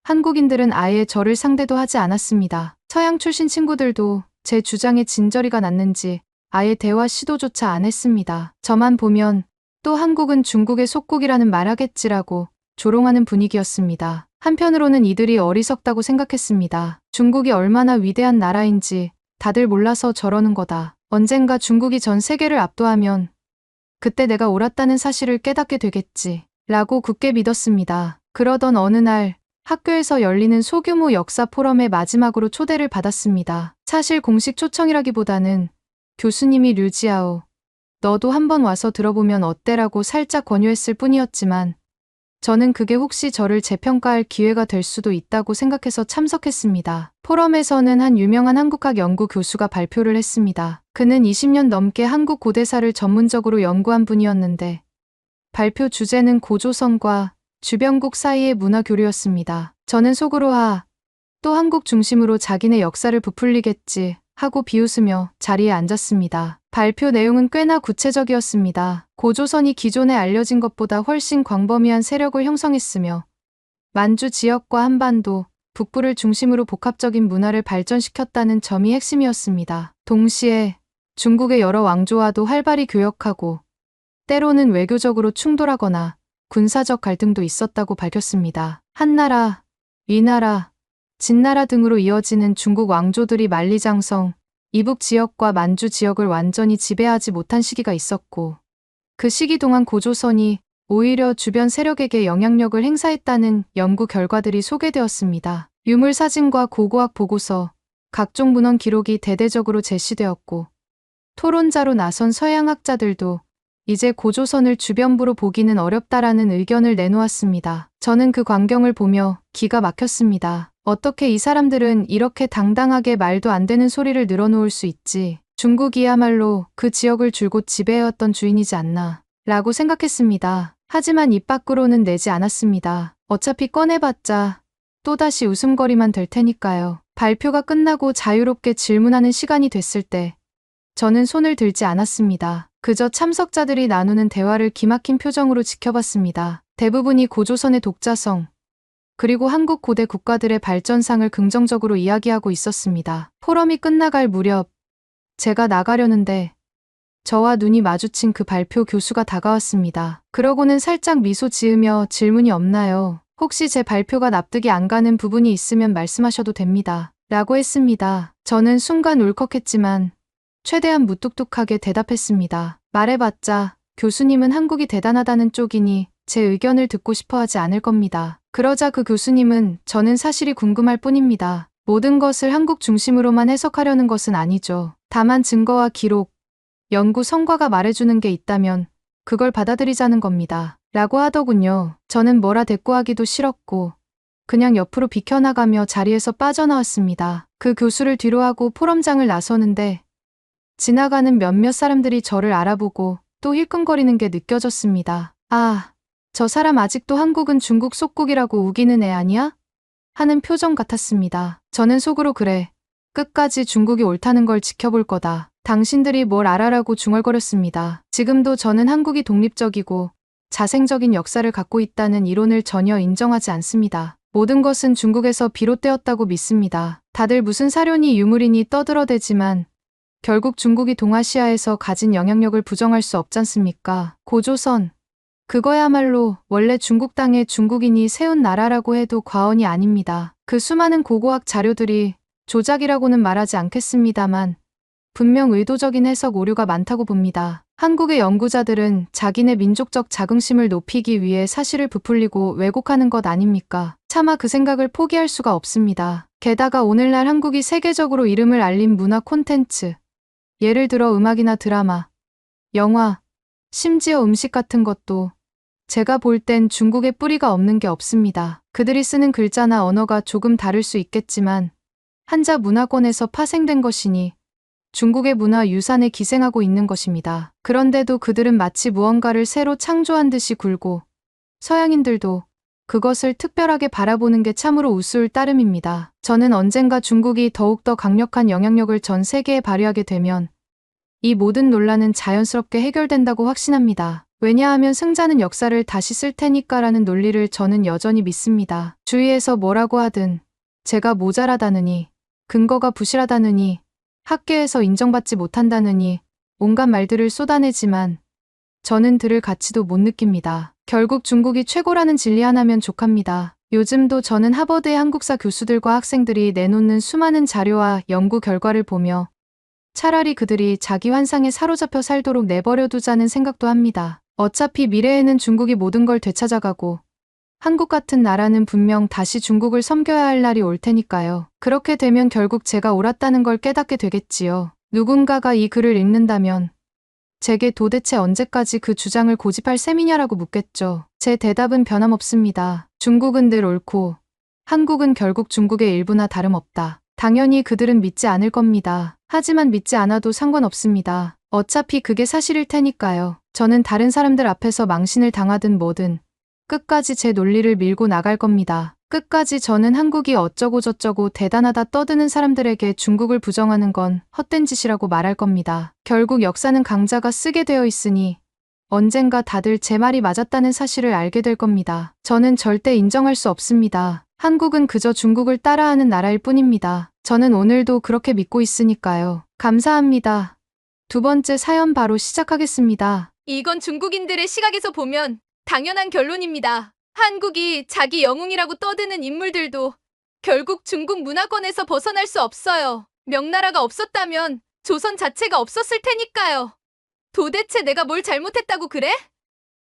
Speaker 1: 한국인들은 아예 저를 상대도 하지 않았습니다. 서양 출신 친구들도 제 주장에 진저리가 났는지 아예 대화 시도조차 안 했습니다. 저만 보면 또 한국은 중국의 속국이라는 말하겠지라고 조롱하는 분위기였습니다. 한편으로는 이들이 어리석다고 생각했습니다. 중국이 얼마나 위대한 나라인지 다들 몰라서 저러는 거다. 언젠가 중국이 전 세계를 압도하면 그때 내가 옳았다는 사실을 깨닫게 되겠지. 라고 굳게 믿었습니다. 그러던 어느 날 학교에서 열리는 소규모 역사 포럼에 마지막으로 초대를 받았습니다. 사실 공식 초청이라기보다는 교수님이 류지아오, 너도 한번 와서 들어보면 어때라고 살짝 권유했을 뿐이었지만 저는 그게 혹시 저를 재평가할 기회가 될 수도 있다고 생각해서 참석했습니다. 포럼에서는 한 유명한 한국학 연구 교수가 발표를 했습니다. 그는 20년 넘게 한국 고대사를 전문적으로 연구한 분이었는데 발표 주제는 고조선과 주변국 사이의 문화 교류였습니다. 저는 속으로 또 한국 중심으로 자기네 역사를 부풀리겠지 하고 비웃으며 자리에 앉았습니다. 발표 내용은 꽤나 구체적이었습니다. 고조선이 기존에 알려진 것보다 훨씬 광범위한 세력을 형성했으며 만주 지역과 한반도, 북부를 중심으로 복합적인 문화를 발전시켰다는 점이 핵심이었습니다. 동시에 중국의 여러 왕조와도 활발히 교역하고 때로는 외교적으로 충돌하거나 군사적 갈등도 있었다고 밝혔습니다. 한나라, 위나라, 진나라 등으로 이어지는 중국 왕조들이 만리장성, 이북 지역과 만주 지역을 완전히 지배하지 못한 시기가 있었고 그 시기 동안 고조선이 오히려 주변 세력에게 영향력을 행사했다는 연구 결과들이 소개되었습니다. 유물 사진과 고고학 보고서, 각종 문헌 기록이 대대적으로 제시되었고 토론자로 나선 서양학자들도 이제 고조선을 주변부로 보기는 어렵다라는 의견을 내놓았습니다. 저는 그 광경을 보며 기가 막혔습니다. 어떻게 이 사람들은 이렇게 당당하게 말도 안 되는 소리를 늘어놓을 수 있지? 중국이야말로 그 지역을 줄곧 지배해왔던 주인이지 않나 라고 생각했습니다. 하지만 입 밖으로는 내지 않았습니다. 어차피 꺼내봤자 또다시 웃음거리만 될 테니까요. 발표가 끝나고 자유롭게 질문하는 시간이 됐을 때 저는 손을 들지 않았습니다. 그저 참석자들이 나누는 대화를 기막힌 표정으로 지켜봤습니다. 대부분이 고조선의 독자성, 그리고 한국 고대 국가들의 발전상을 긍정적으로 이야기하고 있었습니다. 포럼이 끝나갈 무렵 제가 나가려는데 저와 눈이 마주친 그 발표 교수가 다가왔습니다. 그러고는 살짝 미소 지으며 질문이 없나요? 혹시 제 발표가 납득이 안 가는 부분이 있으면 말씀하셔도 됩니다. 라고 했습니다. 저는 순간 울컥했지만 최대한 무뚝뚝하게 대답했습니다. 말해봤자 교수님은 한국이 대단하다는 쪽이니 제 의견을 듣고 싶어 하지 않을 겁니다. 그러자 그 교수님은 저는 사실이 궁금할 뿐입니다. 모든 것을 한국 중심으로만 해석하려는 것은 아니죠. 다만 증거와 기록, 연구 성과가 말해주는 게 있다면 그걸 받아들이자는 겁니다. 라고 하더군요. 저는 뭐라 대꾸하기도 싫었고 그냥 옆으로 비켜나가며 자리에서 빠져나왔습니다. 그 교수를 뒤로하고 포럼장을 나서는데 지나가는 몇몇 사람들이 저를 알아보고 또 힐끔거리는 게 느껴졌습니다. 아, 저 사람 아직도 한국은 중국 속국이라고 우기는 애 아니야? 하는 표정 같았습니다. 저는 속으로 그래. 끝까지 중국이 옳다는 걸 지켜볼 거다. 당신들이 뭘 알아라고 중얼거렸습니다. 지금도 저는 한국이 독립적이고 자생적인 역사를 갖고 있다는 이론을 전혀 인정하지 않습니다. 모든 것은 중국에서 비롯되었다고 믿습니다. 다들 무슨 사료니 유물이니 떠들어대지만 결국 중국이 동아시아에서 가진 영향력을 부정할 수 없잖습니까? 고조선. 그거야말로 원래 중국 땅에 중국인이 세운 나라라고 해도 과언이 아닙니다. 그 수많은 고고학 자료들이 조작이라고는 말하지 않겠습니다만 분명 의도적인 해석 오류가 많다고 봅니다. 한국의 연구자들은 자기네 민족적 자긍심을 높이기 위해 사실을 부풀리고 왜곡하는 것 아닙니까? 차마 그 생각을 포기할 수가 없습니다. 게다가 오늘날 한국이 세계적으로 이름을 알린 문화 콘텐츠, 예를 들어 음악이나 드라마, 영화, 심지어 음식 같은 것도 제가 볼 땐 중국에 뿌리가 없는 게 없습니다. 그들이 쓰는 글자나 언어가 조금 다를 수 있겠지만 한자 문화권에서 파생된 것이니 중국의 문화 유산에 기생하고 있는 것입니다. 그런데도 그들은 마치 무언가를 새로 창조한 듯이 굴고 서양인들도 그것을 특별하게 바라보는 게 참으로 우스울 따름입니다. 저는 언젠가 중국이 더욱더 강력한 영향력을 전 세계에 발휘하게 되면 이 모든 논란은 자연스럽게 해결된다고 확신합니다. 왜냐하면 승자는 역사를 다시 쓸 테니까라는 논리를 저는 여전히 믿습니다. 주위에서 뭐라고 하든 제가 모자라다느니, 근거가 부실하다느니, 학계에서 인정받지 못한다느니 온갖 말들을 쏟아내지만 저는 들을 가치도 못 느낍니다. 결국 중국이 최고라는 진리 하나면 족합니다. 요즘도 저는 하버드의 한국사 교수들과 학생들이 내놓는 수많은 자료와 연구 결과를 보며 차라리 그들이 자기 환상에 사로잡혀 살도록 내버려 두자는 생각도 합니다. 어차피 미래에는 중국이 모든 걸 되찾아가고 한국 같은 나라는 분명 다시 중국을 섬겨야 할 날이 올 테니까요. 그렇게 되면 결국 제가 옳았다는 걸 깨닫게 되겠지요. 누군가가 이 글을 읽는다면 제게 도대체 언제까지 그 주장을 고집할 셈이냐라고 묻겠죠. 제 대답은 변함없습니다. 중국은 늘 옳고 한국은 결국 중국의 일부나 다름없다. 당연히 그들은 믿지 않을 겁니다. 하지만 믿지 않아도 상관없습니다. 어차피 그게 사실일 테니까요. 저는 다른 사람들 앞에서 망신을 당하든 뭐든 끝까지 제 논리를 밀고 나갈 겁니다. 끝까지 저는 한국이 어쩌고 저쩌고 대단하다 떠드는 사람들에게 중국을 부정하는 건 헛된 짓이라고 말할 겁니다. 결국 역사는 강자가 쓰게 되어 있으니 언젠가 다들 제 말이 맞았다는 사실을 알게 될 겁니다. 저는 절대 인정할 수 없습니다. 한국은 그저 중국을 따라하는 나라일 뿐입니다. 저는 오늘도 그렇게 믿고 있으니까요. 감사합니다. 두 번째 사연 바로 시작하겠습니다.
Speaker 2: 이건 중국인들의 시각에서 보면 당연한 결론입니다. 한국이 자기 영웅이라고 떠드는 인물들도 결국 중국 문화권에서 벗어날 수 없어요. 명나라가 없었다면 조선 자체가 없었을 테니까요. 도대체 내가 뭘 잘못했다고 그래?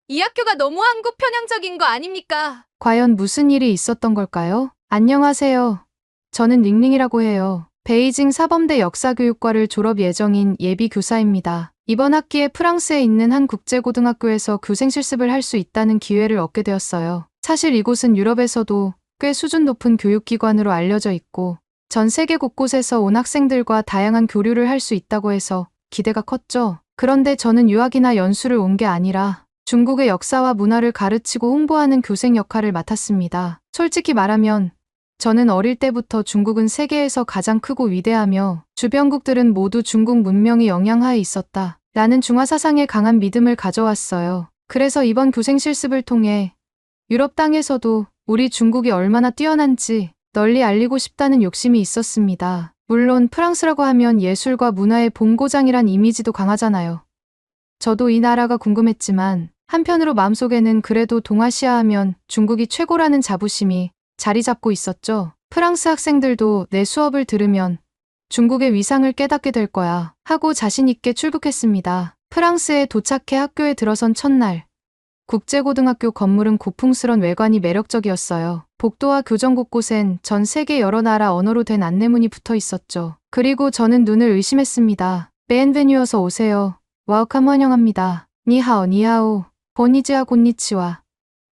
Speaker 2: 이 학교가 너무 한국 편향적인 거 아닙니까?
Speaker 1: 과연 무슨 일이 있었던 걸까요? 안녕하세요. 저는 링링이라고 해요. 베이징 사범대 역사교육과를 졸업 예정인 예비 교사입니다. 이번 학기에 프랑스에 있는 한 국제고등학교에서 교생 실습을 할 수 있다는 기회를 얻게 되었어요. 사실 이곳은 유럽에서도 꽤 수준 높은 교육기관으로 알려져 있고 전 세계 곳곳에서 온 학생들과 다양한 교류를 할 수 있다고 해서 기대가 컸죠. 그런데 저는 유학이나 연수를 온 게 아니라 중국의 역사와 문화를 가르치고 홍보하는 교생 역할을 맡았습니다. 솔직히 말하면 저는 어릴 때부터 중국은 세계에서 가장 크고 위대하며 주변국들은 모두 중국 문명의 영향하에 있었다 라는 중화 사상에 강한 믿음을 가져왔어요. 그래서 이번 교생 실습을 통해 유럽 땅에서도 우리 중국이 얼마나 뛰어난지 널리 알리고 싶다는 욕심이 있었습니다. 물론 프랑스라고 하면 예술과 문화의 본고장이란 이미지도 강하잖아요. 저도 이 나라가 궁금했지만 한편으로 마음속에는 그래도 동아시아 하면 중국이 최고라는 자부심이 자리 잡고 있었죠. 프랑스 학생들도 내 수업을 들으면 중국의 위상을 깨닫게 될 거야 하고 자신 있게 출국했습니다. 프랑스에 도착해 학교에 들어선 첫날 국제고등학교 건물은 고풍스런 외관이 매력적이었어요. 복도와 교정 곳곳엔 전 세계 여러 나라 언어로 된 안내문이 붙어 있었죠. 그리고 저는 눈을 의심했습니다. 비엔베뉴 어서 오세요. 와우캄 환영합니다. 니하오 니하오. 보니지아 곤니치와.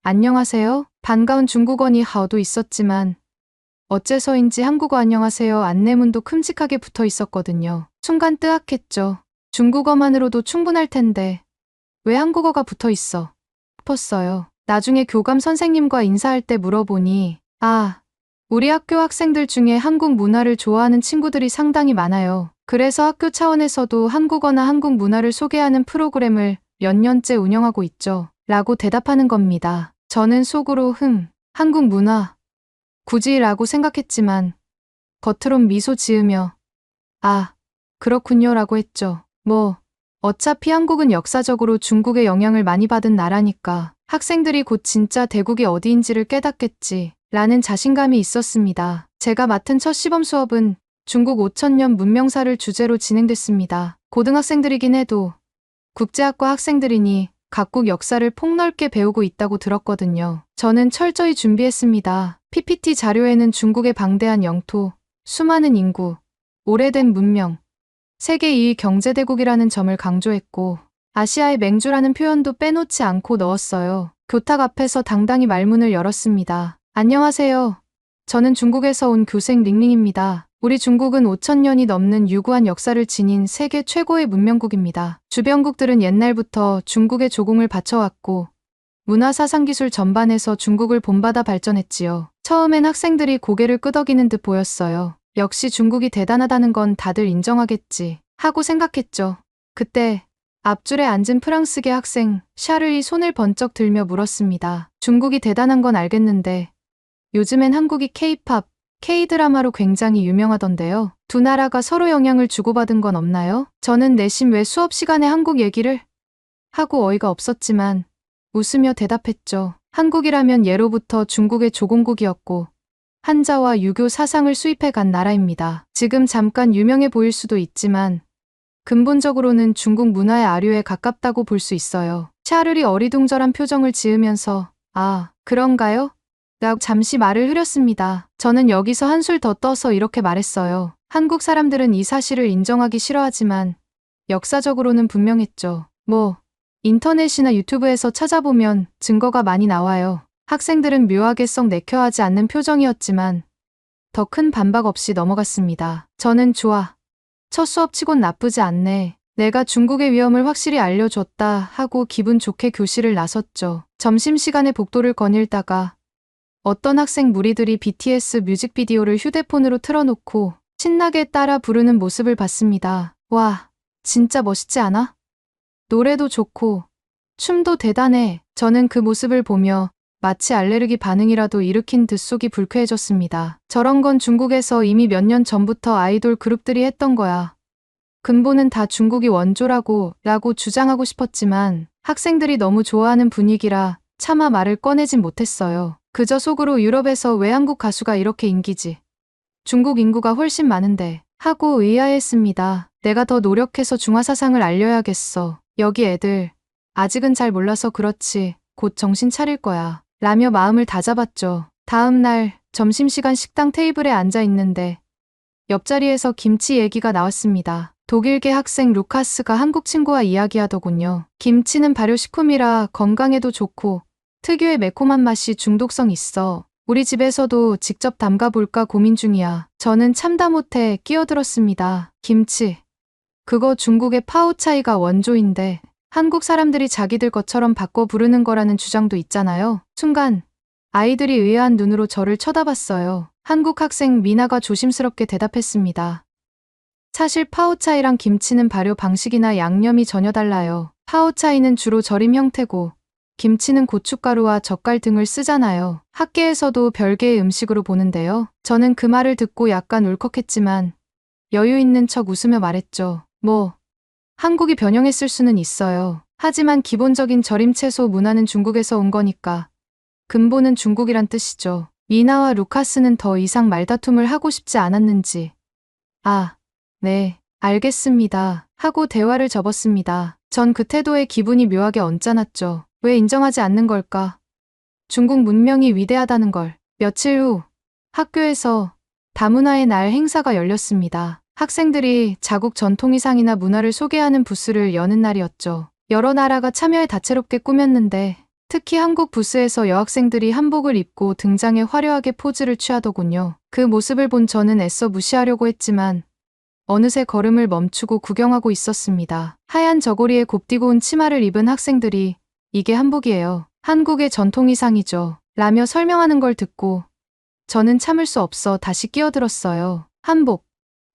Speaker 1: 안녕하세요. 반가운 중국어 니하오도 있었지만 어째서인지 한국어 안녕하세요 안내문도 큼직하게 붙어 있었거든요. 순간 뜨악했죠. 중국어만으로도 충분할 텐데 왜 한국어가 붙어 있어? 싶었어요. 나중에 교감 선생님과 인사할 때 물어보니 우리 학교 학생들 중에 한국 문화를 좋아하는 친구들이 상당히 많아요. 그래서 학교 차원에서도 한국어나 한국 문화를 소개하는 프로그램을 몇 년째 운영하고 있죠. 라고 대답하는 겁니다. 저는 속으로 한국 문화 굳이 라고 생각했지만 겉으론 미소 지으며 그렇군요 라고 했죠. 어차피 한국은 역사적으로 중국의 영향을 많이 받은 나라니까 학생들이 곧 진짜 대국이 어디인지를 깨닫겠지 라는 자신감이 있었습니다. 제가 맡은 첫 시범 수업은 중국 5000년 문명사를 주제로 진행됐습니다. 고등학생들이긴 해도 국제학과 학생들이니 각국 역사를 폭넓게 배우고 있다고 들었거든요. 저는 철저히 준비했습니다. PPT 자료에는 중국의 방대한 영토, 수많은 인구, 오래된 문명, 세계 2위 경제대국이라는 점을 강조했고 아시아의 맹주라는 표현도 빼놓지 않고 넣었어요. 교탁 앞에서 당당히 말문을 열었습니다. 안녕하세요. 저는 중국에서 온 교생 링링입니다. 우리 중국은 5000년이 넘는 유구한 역사를 지닌 세계 최고의 문명국입니다. 주변국들은 옛날부터 중국에 조공을 바쳐왔고 문화사상기술 전반에서 중국을 본받아 발전했지요. 처음엔 학생들이 고개를 끄덕이는 듯 보였어요. 역시 중국이 대단하다는 건 다들 인정하겠지 하고 생각했죠. 그때 앞줄에 앉은 프랑스계 학생 샤를이 손을 번쩍 들며 물었습니다. 중국이 대단한 건 알겠는데 요즘엔 한국이 K-팝, K-드라마로 굉장히 유명하던데요. 두 나라가 서로 영향을 주고받은 건 없나요? 저는 내심 왜 수업 시간에 한국 얘기를? 하고 어이가 없었지만 웃으며 대답했죠. 한국이라면 예로부터 중국의 조공국이었고 한자와 유교 사상을 수입해 간 나라입니다. 지금 잠깐 유명해 보일 수도 있지만 근본적으로는 중국 문화의 아류에 가깝다고 볼 수 있어요. 샤를이 어리둥절한 표정을 지으면서 그런가요? 라고 잠시 말을 흐렸습니다. 저는 여기서 한술 더 떠서 이렇게 말했어요. 한국 사람들은 이 사실을 인정하기 싫어하지만 역사적으로는 분명했죠. 인터넷이나 유튜브에서 찾아보면 증거가 많이 나와요. 학생들은 묘하게 썩 내켜하지 않는 표정이었지만 더 큰 반박 없이 넘어갔습니다. 저는 좋아. 첫 수업치곤 나쁘지 않네. 내가 중국의 위험을 확실히 알려줬다 하고 기분 좋게 교실을 나섰죠. 점심시간에 복도를 거닐다가 어떤 학생 무리들이 BTS 뮤직비디오를 휴대폰으로 틀어놓고 신나게 따라 부르는 모습을 봤습니다. 와, 진짜 멋있지 않아? 노래도 좋고 춤도 대단해. 저는 그 모습을 보며 마치 알레르기 반응이라도 일으킨 듯 속이 불쾌해졌습니다. 저런 건 중국에서 이미 몇 년 전부터 아이돌 그룹들이 했던 거야. 근본은 다 중국이 원조라고 주장하고 싶었지만 학생들이 너무 좋아하는 분위기라 차마 말을 꺼내진 못했어요. 그저 속으로 유럽에서 왜 한국 가수가 이렇게 인기지? 중국 인구가 훨씬 많은데 하고 의아했습니다. 내가 더 노력해서 중화 사상을 알려야겠어. 여기 애들 아직은 잘 몰라서 그렇지 곧 정신 차릴 거야. 라며 마음을 다잡았죠. 다음 날 점심시간 식당 테이블에 앉아 있는데 옆자리에서 김치 얘기가 나왔습니다. 독일계 학생 루카스가 한국 친구와 이야기하더군요. 김치는 발효식품이라 건강에도 좋고 특유의 매콤한 맛이 중독성 있어. 우리 집에서도 직접 담가볼까 고민 중이야. 저는 참다 못해 끼어들었습니다. 김치. 그거 중국의 파오차이가 원조인데 한국 사람들이 자기들 것처럼 바꿔 부르는 거라는 주장도 있잖아요. 순간 아이들이 의아한 눈으로 저를 쳐다봤어요. 한국 학생 미나가 조심스럽게 대답했습니다. 사실 파오차이랑 김치는 발효 방식이나 양념이 전혀 달라요. 파오차이는 주로 절임 형태고 김치는 고춧가루와 젓갈 등을 쓰잖아요. 학계에서도 별개의 음식으로 보는데요. 저는 그 말을 듣고 약간 울컥했지만 여유 있는 척 웃으며 말했죠. 한국이 변형했을 수는 있어요. 하지만 기본적인 절임 채소 문화는 중국에서 온 거니까 근본은 중국이란 뜻이죠. 미나와 루카스는 더 이상 말다툼을 하고 싶지 않았는지 네, 알겠습니다. 하고 대화를 접었습니다. 전 그 태도에 기분이 묘하게 언짢았죠. 왜 인정하지 않는 걸까? 중국 문명이 위대하다는 걸. 며칠 후 학교에서 다문화의 날 행사가 열렸습니다. 학생들이 자국 전통의상이나 문화를 소개하는 부스를 여는 날이었죠. 여러 나라가 참여해 다채롭게 꾸몄는데 특히 한국 부스에서 여학생들이 한복을 입고 등장해 화려하게 포즈를 취하더군요. 그 모습을 본 저는 애써 무시하려고 했지만 어느새 걸음을 멈추고 구경하고 있었습니다. 하얀 저고리에 곱디고 온 치마를 입은 학생들이 이게 한복이에요. 한국의 전통의상이죠. 라며 설명하는 걸 듣고 저는 참을 수 없어 다시 끼어들었어요. 한복.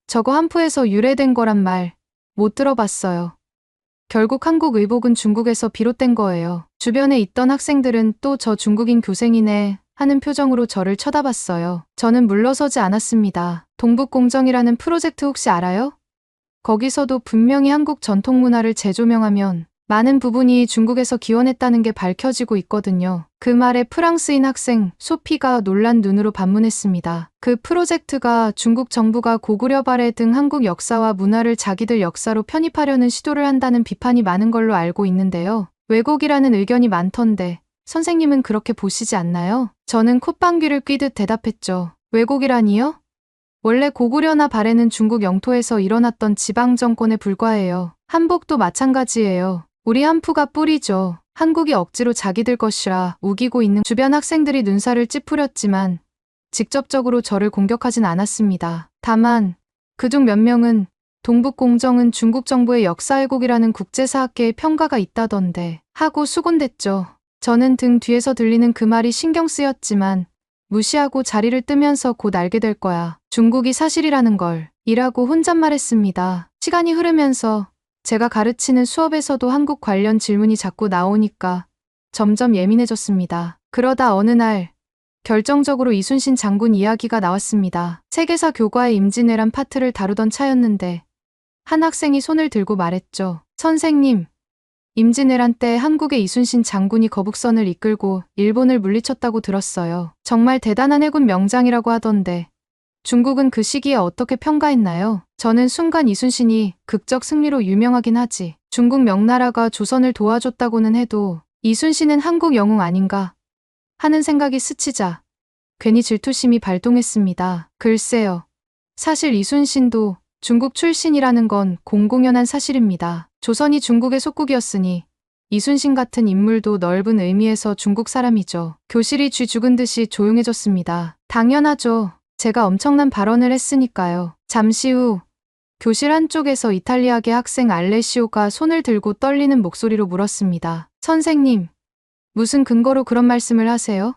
Speaker 1: 저거 한푸에서 유래된 거란 말 못 들어봤어요. 결국 한국 의복은 중국에서 비롯된 거예요. 주변에 있던 학생들은 또 저 중국인 교생이네 하는 표정으로 저를 쳐다봤어요. 저는 물러서지 않았습니다. 동북공정이라는 프로젝트 혹시 알아요? 거기서도 분명히 한국 전통 문화를 재조명하면 많은 부분이 중국에서 기원했다는 게 밝혀지고 있거든요. 그 말에 프랑스인 학생 소피가 놀란 눈으로 반문했습니다. 그 프로젝트가 중국 정부가 고구려 발해 등 한국 역사와 문화를 자기들 역사로 편입하려는 시도를 한다는 비판이 많은 걸로 알고 있는데요. 왜곡이라는 의견이 많던데 선생님은 그렇게 보시지 않나요? 저는 콧방귀를 뀌듯 대답했죠. 왜곡이라니요? 원래 고구려나 발해는 중국 영토에서 일어났던 지방정권에 불과해요. 한복도 마찬가지예요. 우리 한푸가 뿌리죠. 한국이 억지로 자기들 것이라 우기고 있는 주변 학생들이 눈살을 찌푸렸지만 직접적으로 저를 공격하진 않았습니다. 다만 그중 몇 명은 동북공정은 중국 정부의 역사 왜곡이라는 국제사학계의 평가가 있다던데 하고 수군댔죠. 저는 등 뒤에서 들리는 그 말이 신경 쓰였지만 무시하고 자리를 뜨면서 곧 알게 될 거야. 중국이 사실이라는 걸. 이라고 혼잣말했습니다. 시간이 흐르면서 제가 가르치는 수업에서도 한국 관련 질문이 자꾸 나오니까 점점 예민해졌습니다. 그러다 어느 날 결정적으로 이순신 장군 이야기가 나왔습니다. 세계사 교과의 임진왜란 파트를 다루던 차였는데 한 학생이 손을 들고 말했죠. 선생님, 임진왜란 때 한국의 이순신 장군이 거북선을 이끌고 일본을 물리쳤다고 들었어요. 정말 대단한 해군 명장이라고 하던데 중국은 그 시기에 어떻게 평가했나요? 저는 순간 이순신이 극적 승리로 유명하긴 하지. 중국 명나라가 조선을 도와줬다고는 해도 이순신은 한국 영웅 아닌가 하는 생각이 스치자 괜히 질투심이 발동했습니다. 글쎄요. 사실 이순신도 중국 출신이라는 건 공공연한 사실입니다. 조선이 중국의 속국이었으니 이순신 같은 인물도 넓은 의미에서 중국 사람이죠. 교실이 쥐 죽은 듯이 조용해졌습니다. 당연하죠. 제가 엄청난 발언을 했으니까요. 잠시 후 교실 한쪽에서 이탈리아계 학생 알레시오가 손을 들고 떨리는 목소리로 물었습니다. 선생님, 무슨 근거로 그런 말씀을 하세요?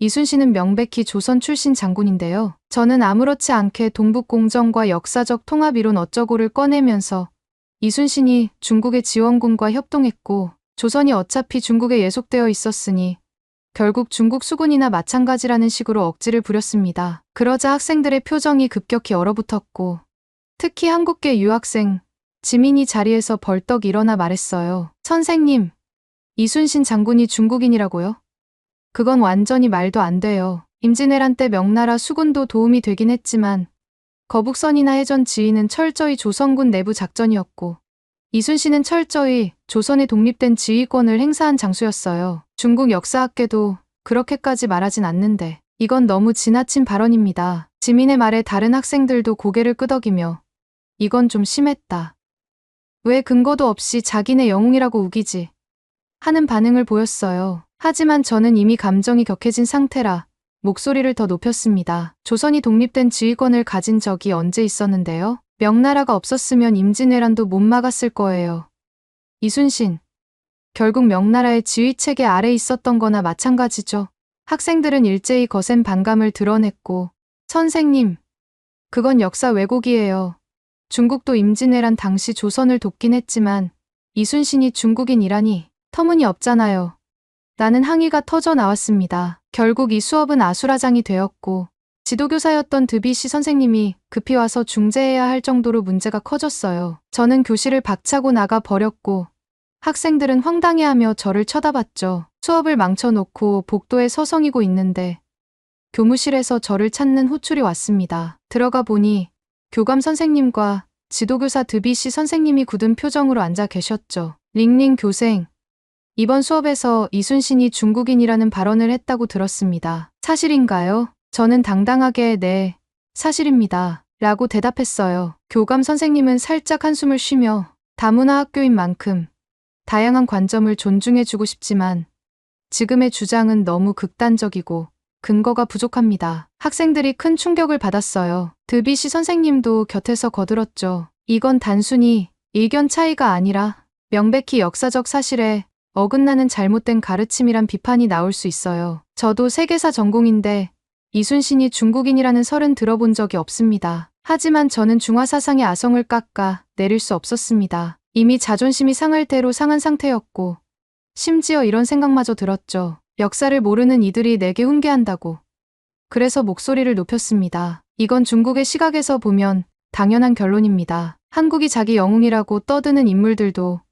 Speaker 1: 이순신은 명백히 조선 출신 장군인데요. 저는 아무렇지 않게 동북공정과 역사적 통합이론 어쩌고를 꺼내면서 이순신이 중국의 지원군과 협동했고 조선이 어차피 중국에 예속되어 있었으니 결국 중국 수군이나 마찬가지라는 식으로 억지를 부렸습니다. 그러자 학생들의 표정이 급격히 얼어붙었고 특히 한국계 유학생 지민이 자리에서 벌떡 일어나 말했어요. 선생님, 이순신 장군이 중국인이라고요? 그건 완전히 말도 안 돼요. 임진왜란 때 명나라 수군도 도움이 되긴 했지만 거북선이나 해전 지휘는 철저히 조선군 내부 작전이었고 이순신은 철저히 조선의 독립된 지휘권을 행사한 장수였어요. 중국 역사학계도 그렇게까지 말하진 않는데 이건 너무 지나친 발언입니다. 지민의 말에 다른 학생들도 고개를 끄덕이며 이건 좀 심했다. 왜 근거도 없이 자기네 영웅이라고 우기지? 하는 반응을 보였어요. 하지만 저는 이미 감정이 격해진 상태라 목소리를 더 높였습니다. 조선이 독립된 지휘권을 가진 적이 언제 있었는데요? 명나라가 없었으면 임진왜란도 못 막았을 거예요. 이순신, 결국 명나라의 지휘체계 아래 있었던 거나 마찬가지죠. 학생들은 일제히 거센 반감을 드러냈고 선생님, 그건 역사 왜곡이에요. 중국도 임진왜란 당시 조선을 돕긴 했지만 이순신이 중국인이라니 터무니없잖아요. 나는 항의가 터져 나왔습니다. 결국 이 수업은 아수라장이 되었고 지도교사였던 드비시 선생님이 급히 와서 중재해야 할 정도로 문제가 커졌어요. 저는 교실을 박차고 나가 버렸고 학생들은 황당해하며 저를 쳐다봤죠. 수업을 망쳐놓고 복도에 서성이고 있는데 교무실에서 저를 찾는 호출이 왔습니다. 들어가 보니 교감 선생님과 지도교사 드비시 선생님이 굳은 표정으로 앉아 계셨죠. 링링 교생, 이번 수업에서 이순신이 중국인이라는 발언을 했다고 들었습니다. 사실인가요? 저는 당당하게 네, 사실입니다. 라고 대답했어요. 교감 선생님은 살짝 한숨을 쉬며 다문화 학교인 만큼 다양한 관점을 존중해주고 싶지만 지금의 주장은 너무 극단적이고 근거가 부족합니다. 학생들이 큰 충격을 받았어요. 드비시 선생님도 곁에서 거들었죠. 이건 단순히 의견 차이가 아니라 명백히 역사적 사실에 어긋나는 잘못된 가르침이란 비판이 나올 수 있어요. 저도 세계사 전공인데 이순신이 중국인이라는 설은 들어본 적이 없습니다. 하지만 저는 중화 사상의 아성을 깎아 내릴 수 없었습니다. 이미 자존심이 상할 대로 상한 상태였고 심지어 이런 생각마저 들었죠. 역사를 모르는 이들이 내게 훈계한다고. 그래서 목소리를 높였습니다. 이건 중국의 시각에서 보면 당연한 결론입니다. 한국이 자기 영웅이라고 떠드는 인물들도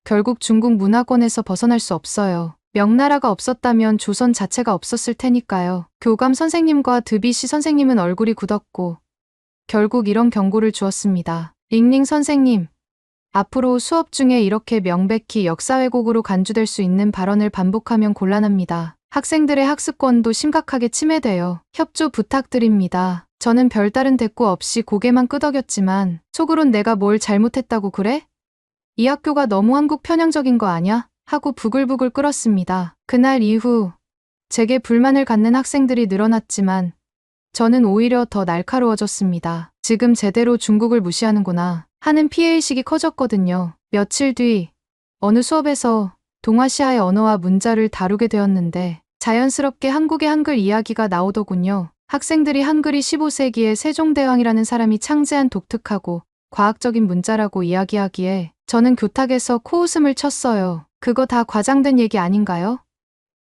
Speaker 1: 결국 중국 문화권에서 벗어날 수 없어요. 명나라가 없었다면 조선 자체가 없었을 테니까요. 교감 선생님과 드비시 선생님은 얼굴이 굳었고 결국 이런 경고를 주었습니다. 링링 선생님, 앞으로 수업 중에 이렇게 명백히 역사 왜곡으로 간주될 수 있는 발언을 반복하면 곤란합니다. 학생들의 학습권도 심각하게 침해돼요. 협조 부탁드립니다. 저는 별다른 대꾸 없이 고개만 끄덕였지만 속으론 내가 뭘 잘못했다고 그래? 이 학교가 너무 한국 편향적인 거 아냐? 하고 부글부글 끓었습니다. 그날 이후 제게 불만을 갖는 학생들이 늘어났지만 저는 오히려 더 날카로워졌습니다. 지금 제대로 중국을 무시하는구나 하는 피해의식이 커졌거든요. 며칠 뒤 어느 수업에서 동아시아의 언어와 문자를 다루게 되었는데 자연스럽게 한국의 한글 이야기가 나오더군요. 학생들이 한글이 15세기에 세종대왕이라는 사람이 창제한 독특하고 과학적인 문자라고 이야기하기에 저는 교탁에서 코웃음을 쳤어요. 그거 다 과장된 얘기 아닌가요?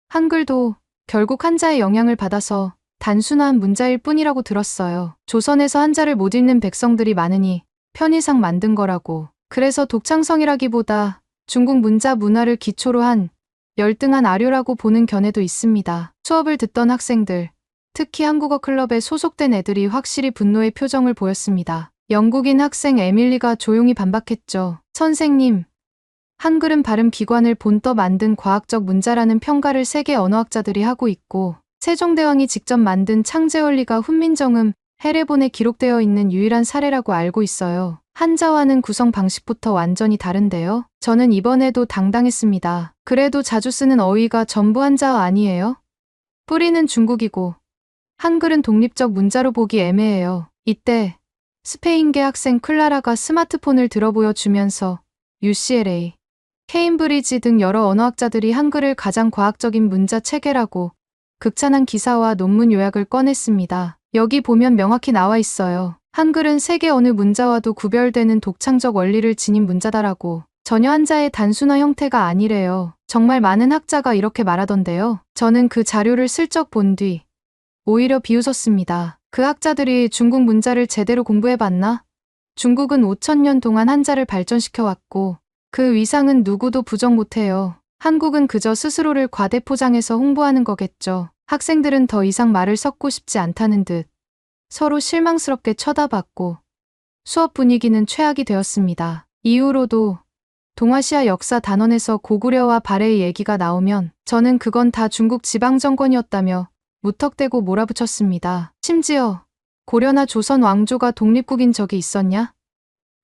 Speaker 1: 한글도 결국 한자의 영향을 받아서 단순한 문자일 뿐이라고 들었어요. 조선에서 한자를 못 읽는 백성들이 많으니 편의상 만든 거라고. 그래서 독창성이라기보다 중국 문자 문화를 기초로 한 열등한 아류라고 보는 견해도 있습니다. 수업을 듣던 학생들, 특히 한국어 클럽에 소속된 애들이 확실히 분노의 표정을 보였습니다. 영국인 학생 에밀리가 조용히 반박했죠. 선생님, 한글은 발음 기관을 본떠 만든 과학적 문자라는 평가를 세계 언어학자들이 하고 있고 세종대왕이 직접 만든 창제원리가 훈민정음, 해례본에 기록되어 있는 유일한 사례라고 알고 있어요. 한자와는 구성 방식부터 완전히 다른데요. 저는 이번에도 당당했습니다. 그래도 자주 쓰는 어휘가 전부 한자어 아니에요? 뿌리는 중국이고 한글은 독립적 문자로 보기 애매해요. 이때 스페인계 학생 클라라가 스마트폰을 들어 보여주면서 UCLA, 케임브리지 등 여러 언어학자들이 한글을 가장 과학적인 문자 체계라고 극찬한 기사와 논문 요약을 꺼냈습니다. 여기 보면 명확히 나와 있어요. 한글은 세계 어느 문자와도 구별되는 독창적 원리를 지닌 문자다라고. 전혀 한자의 단순화 형태가 아니래요. 정말 많은 학자가 이렇게 말하던데요. 저는 그 자료를 슬쩍 본 뒤 오히려 비웃었습니다. 그 학자들이 중국 문자를 제대로 공부해봤나? 중국은 5,000년 동안 한자를 발전시켜왔고 그 위상은 누구도 부정 못해요. 한국은 그저 스스로를 과대포장해서 홍보하는 거겠죠. 학생들은 더 이상 말을 섞고 싶지 않다는 듯 서로 실망스럽게 쳐다봤고 수업 분위기는 최악이 되었습니다. 이후로도 동아시아 역사 단원에서 고구려와 발해의 얘기가 나오면 저는 그건 다 중국 지방정권이었다며 무턱대고 몰아붙였습니다. 심지어 고려나 조선 왕조가 독립국인 적이 있었냐?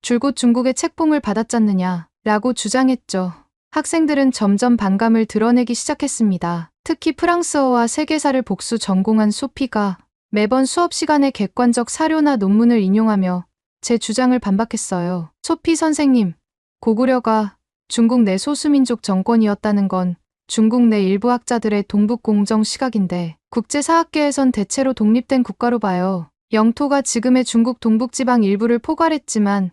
Speaker 1: 줄곧 중국의 책봉을 받았잖느냐? 라고 주장했죠. 학생들은 점점 반감을 드러내기 시작했습니다. 특히 프랑스어와 세계사를 복수 전공한 소피가 매번 수업 시간에 객관적 사료나 논문을 인용하며 제 주장을 반박했어요. 소피 선생님, 고구려가 중국 내 소수민족 정권이었다는 건 중국 내 일부 학자들의 동북공정 시각인데 국제사학계에선 대체로 독립된 국가로 봐요. 영토가 지금의 중국 동북지방 일부를 포괄했지만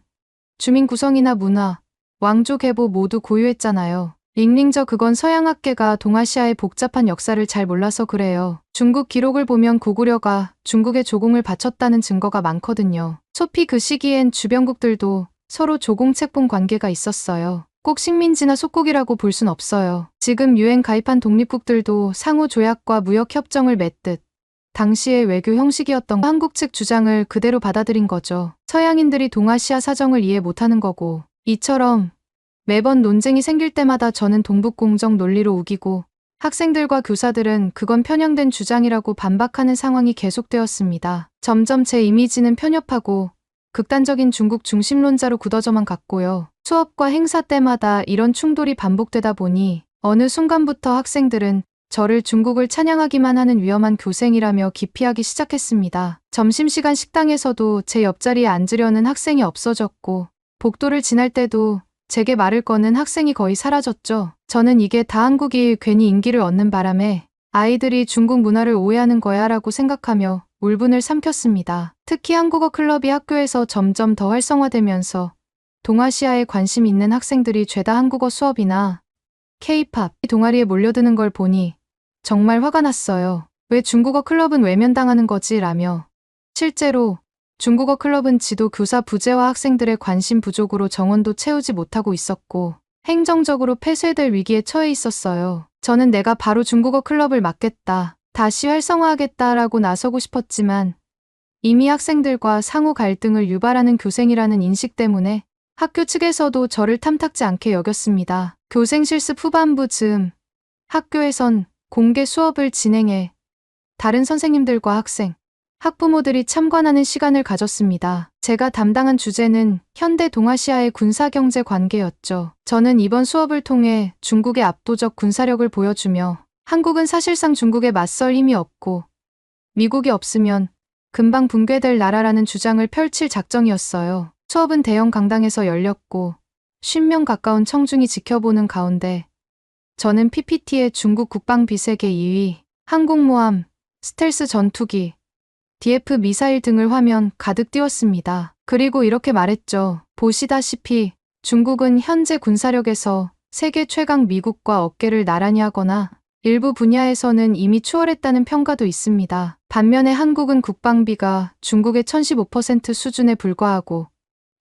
Speaker 1: 주민 구성이나 문화, 왕조 계보 모두 고유했잖아요. 링링저 그건 서양학계가 동아시아의 복잡한 역사를 잘 몰라서 그래요. 중국 기록을 보면 고구려가 중국에 조공을 바쳤다는 증거가 많거든요. 소피 그 시기엔 주변국들도 서로 조공책봉 관계가 있었어요. 꼭 식민지나 속국이라고 볼 순 없어요. 지금 유엔 가입한 독립국들도 상호 조약과 무역 협정을 맺듯 당시의 외교 형식이었던 한국 측 주장을 그대로 받아들인 거죠. 서양인들이 동아시아 사정을 이해 못하는 거고 이처럼 매번 논쟁이 생길 때마다 저는 동북공정 논리로 우기고 학생들과 교사들은 그건 편향된 주장이라고 반박하는 상황이 계속되었습니다. 점점 제 이미지는 편협하고 극단적인 중국 중심론자로 굳어져만 갔고요. 수업과 행사 때마다 이런 충돌이 반복되다 보니 어느 순간부터 학생들은 저를 중국을 찬양하기만 하는 위험한 교생이라며 기피하기 시작했습니다. 점심시간 식당에서도 제 옆자리에 앉으려는 학생이 없어졌고 복도를 지날 때도 제게 말을 거는 학생이 거의 사라졌죠. 저는 이게 다 한국이 괜히 인기를 얻는 바람에 아이들이 중국 문화를 오해하는 거야 라고 생각하며 울분을 삼켰습니다. 특히 한국어 클럽이 학교에서 점점 더 활성화되면서 동아시아에 관심 있는 학생들이 죄다 한국어 수업이나 K-팝 동아리에 몰려드는 걸 보니 정말 화가 났어요. 왜 중국어 클럽은 외면당하는 거지? 라며. 실제로 중국어 클럽은 지도 교사 부재와 학생들의 관심 부족으로 정원도 채우지 못하고 있었고 행정적으로 폐쇄될 위기에 처해 있었어요. 저는 내가 바로 중국어 클럽을 맡겠다, 다시 활성화하겠다라고 나서고 싶었지만 이미 학생들과 상호 갈등을 유발하는 교생이라는 인식 때문에 학교 측에서도 저를 탐탁지 않게 여겼습니다. 교생 실습 후반부 즈음 학교에선 공개 수업을 진행해 다른 선생님들과 학생, 학부모들이 참관하는 시간을 가졌습니다. 제가 담당한 주제는 현대 동아시아의 군사경제 관계였죠. 저는 이번 수업을 통해 중국의 압도적 군사력을 보여주며 한국은 사실상 중국에 맞설 힘이 없고 미국이 없으면 금방 붕괴될 나라라는 주장을 펼칠 작정이었어요. 수업은 대형 강당에서 열렸고 50명 가까운 청중이 지켜보는 가운데 저는 PPT에 중국 국방비세계 2위, 항공모함, 스텔스 전투기, DF 미사일 등을 화면 가득 띄웠습니다. 그리고 이렇게 말했죠. 보시다시피 중국은 현재 군사력에서 세계 최강 미국과 어깨를 나란히 하거나 일부 분야에서는 이미 추월했다는 평가도 있습니다. 반면에 한국은 국방비가 중국의 1015% 수준에 불과하고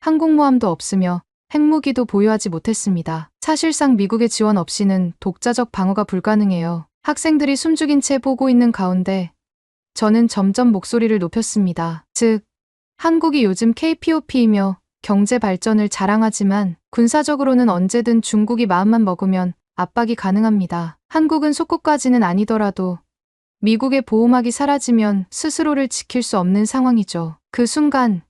Speaker 1: 항공모함도 없으며 핵무기도 보유하지 못했습니다. 사실상 미국의 지원 없이는 독자적 방어가 불가능해요. 학생들이 숨죽인 채 보고 있는 가운데 저는 점점 목소리를 높였습니다. 즉, 한국이 요즘 KPOP이며 경제 발전을 자랑하지만 군사적으로는 언제든 중국이 마음만 먹으면 압박이 가능합니다. 한국은 속국까지는 아니더라도 미국의 보호막이 사라지면 스스로를 지킬 수 없는 상황이죠. 그 순간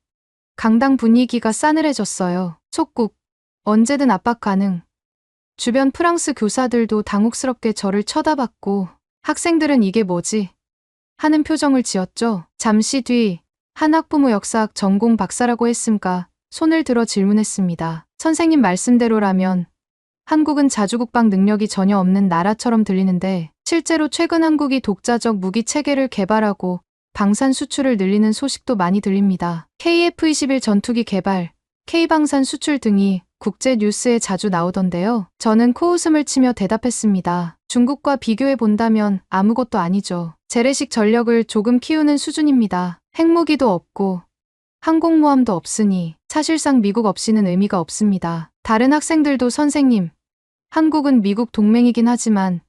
Speaker 1: 강당 분위기가 싸늘해졌어요. 속국, 언제든 압박 가능. 주변 프랑스 교사들도 당혹스럽게 저를 쳐다봤고 학생들은 이게 뭐지? 하는 표정을 지었죠. 잠시 뒤 한 학부모 역사학 전공 박사라고 했음까 손을 들어 질문했습니다. 선생님 말씀대로라면 한국은 자주국방 능력이 전혀 없는 나라처럼 들리는데 실제로 최근 한국이 독자적 무기 체계를 개발하고 방산 수출을 늘리는 소식도 많이 들립니다. KF-21 전투기 개발, K방산 수출 등이 국제 뉴스에 자주 나오던데요. 저는 코웃음을 치며 대답했습니다. 중국과 비교해 본다면 아무것도 아니죠. 재래식 전력을 조금 키우는 수준입니다. 핵무기도 없고 항공모함도 없으니 사실상 미국 없이는 의미가 없습니다. 다른 학생들도 선생님, 한국은 미국 동맹이긴 하지만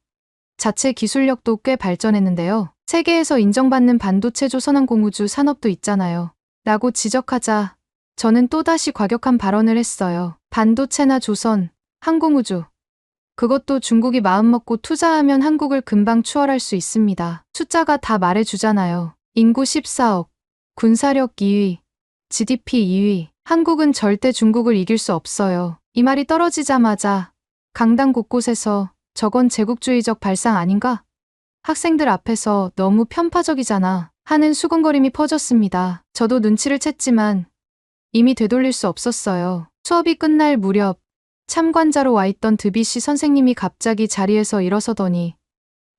Speaker 1: 자체 기술력도 꽤 발전했는데요. 세계에서 인정받는 반도체 조선항공우주 산업도 있잖아요. 라고 지적하자 저는 또다시 과격한 발언을 했어요. 반도체나 조선, 항공우주. 그것도 중국이 마음먹고 투자하면 한국을 금방 추월할 수 있습니다. 숫자가 다 말해주잖아요. 인구 14억, 군사력 2위, GDP 2위. 한국은 절대 중국을 이길 수 없어요. 이 말이 떨어지자마자 강당 곳곳에서 저건 제국주의적 발상 아닌가? 학생들 앞에서 너무 편파적이잖아 하는 수군거림이 퍼졌습니다. 저도 눈치를 챘지만 이미 되돌릴 수 없었어요. 수업이 끝날 무렵 참관자로 와 있던 드비시 선생님이 갑자기 자리에서 일어서더니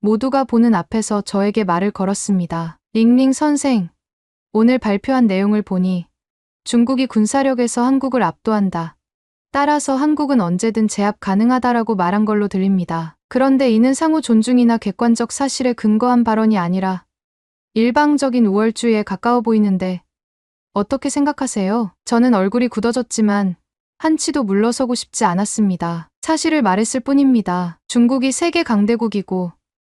Speaker 1: 모두가 보는 앞에서 저에게 말을 걸었습니다. 링링 선생, 오늘 발표한 내용을 보니 중국이 군사력에서 한국을 압도한다. 따라서 한국은 언제든 제압 가능하다라고 말한 걸로 들립니다. 그런데 이는 상호 존중이나 객관적 사실에 근거한 발언이 아니라 일방적인 우월주의에 가까워 보이는데 어떻게 생각하세요? 저는 얼굴이 굳어졌지만 한치도 물러서고 싶지 않았습니다. 사실을 말했을 뿐입니다. 중국이 세계 강대국이고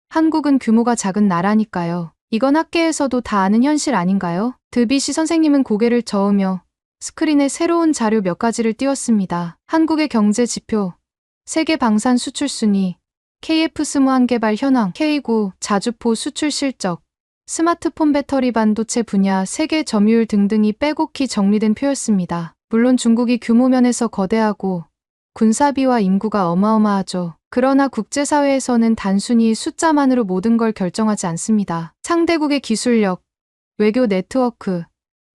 Speaker 1: 한국은 규모가 작은 나라니까요. 이건 학계에서도 다 아는 현실 아닌가요? 드비시 선생님은 고개를 저으며 스크린에 새로운 자료 몇 가지를 띄웠습니다. 한국의 경제 지표, 세계 방산 수출 순위, KF-21 개발 현황, K9 자주포 수출 실적, 스마트폰 배터리 반도체 분야 세계 점유율 등등이 빼곡히 정리된 표였습니다. 물론 중국이 규모 면에서 거대하고 군사비와 인구가 어마어마하죠. 그러나 국제사회에서는 단순히 숫자만으로 모든 걸 결정하지 않습니다. 상대국의 기술력, 외교 네트워크,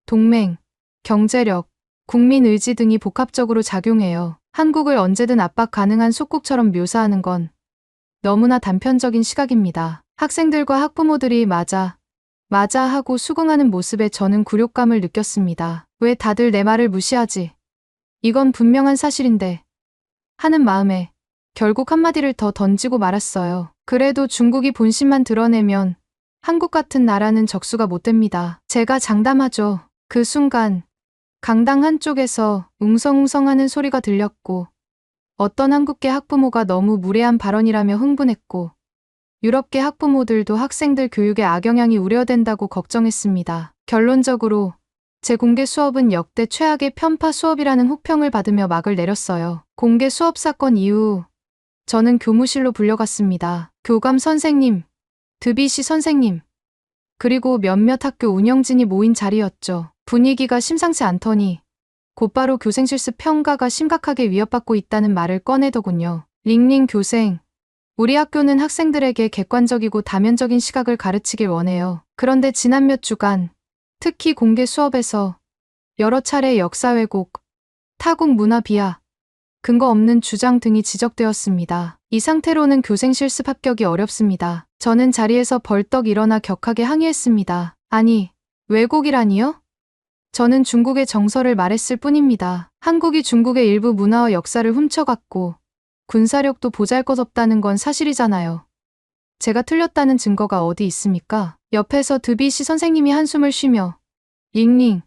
Speaker 1: 동맹, 경제력, 국민 의지 등이 복합적으로 작용해요. 한국을 언제든 압박 가능한 속국처럼 묘사하는 건 너무나 단편적인 시각입니다. 학생들과 학부모들이 맞아 하고 수긍하는 모습에 저는 굴욕감을 느꼈습니다. 왜 다들 내 말을 무시하지? 이건 분명한 사실인데 하는 마음에 결국 한마디를 더 던지고 말았어요. 그래도 중국이 본심만 드러내면 한국 같은 나라는 적수가 못 됩니다. 제가 장담하죠. 그 순간 강당 한쪽에서 웅성웅성하는 소리가 들렸고 어떤 한국계 학부모가 너무 무례한 발언이라며 흥분했고 유럽계 학부모들도 학생들 교육에 악영향이 우려된다고 걱정했습니다. 결론적으로 제 공개 수업은 역대 최악의 편파 수업이라는 혹평을 받으며 막을 내렸어요. 공개 수업 사건 이후 저는 교무실로 불려갔습니다. 교감 선생님, 드비시 선생님, 그리고 몇몇 학교 운영진이 모인 자리였죠. 분위기가 심상치 않더니 곧바로 교생 실습 평가가 심각하게 위협받고 있다는 말을 꺼내더군요. 링링 교생, 우리 학교는 학생들에게 객관적이고 다면적인 시각을 가르치길 원해요. 그런데 지난 몇 주간, 특히 공개 수업에서 여러 차례 역사 왜곡, 타국 문화 비하, 근거 없는 주장 등이 지적되었습니다. 이 상태로는 교생 실습 합격이 어렵습니다. 저는 자리에서 벌떡 일어나 격하게 항의했습니다. 아니, 왜곡이라니요? 저는 중국의 정서를 말했을 뿐입니다. 한국이 중국의 일부 문화와 역사를 훔쳐갔고 군사력도 보잘것없다는 건 사실이잖아요. 제가 틀렸다는 증거가 어디 있습니까? 옆에서 드비시 선생님이 한숨을 쉬며 링링,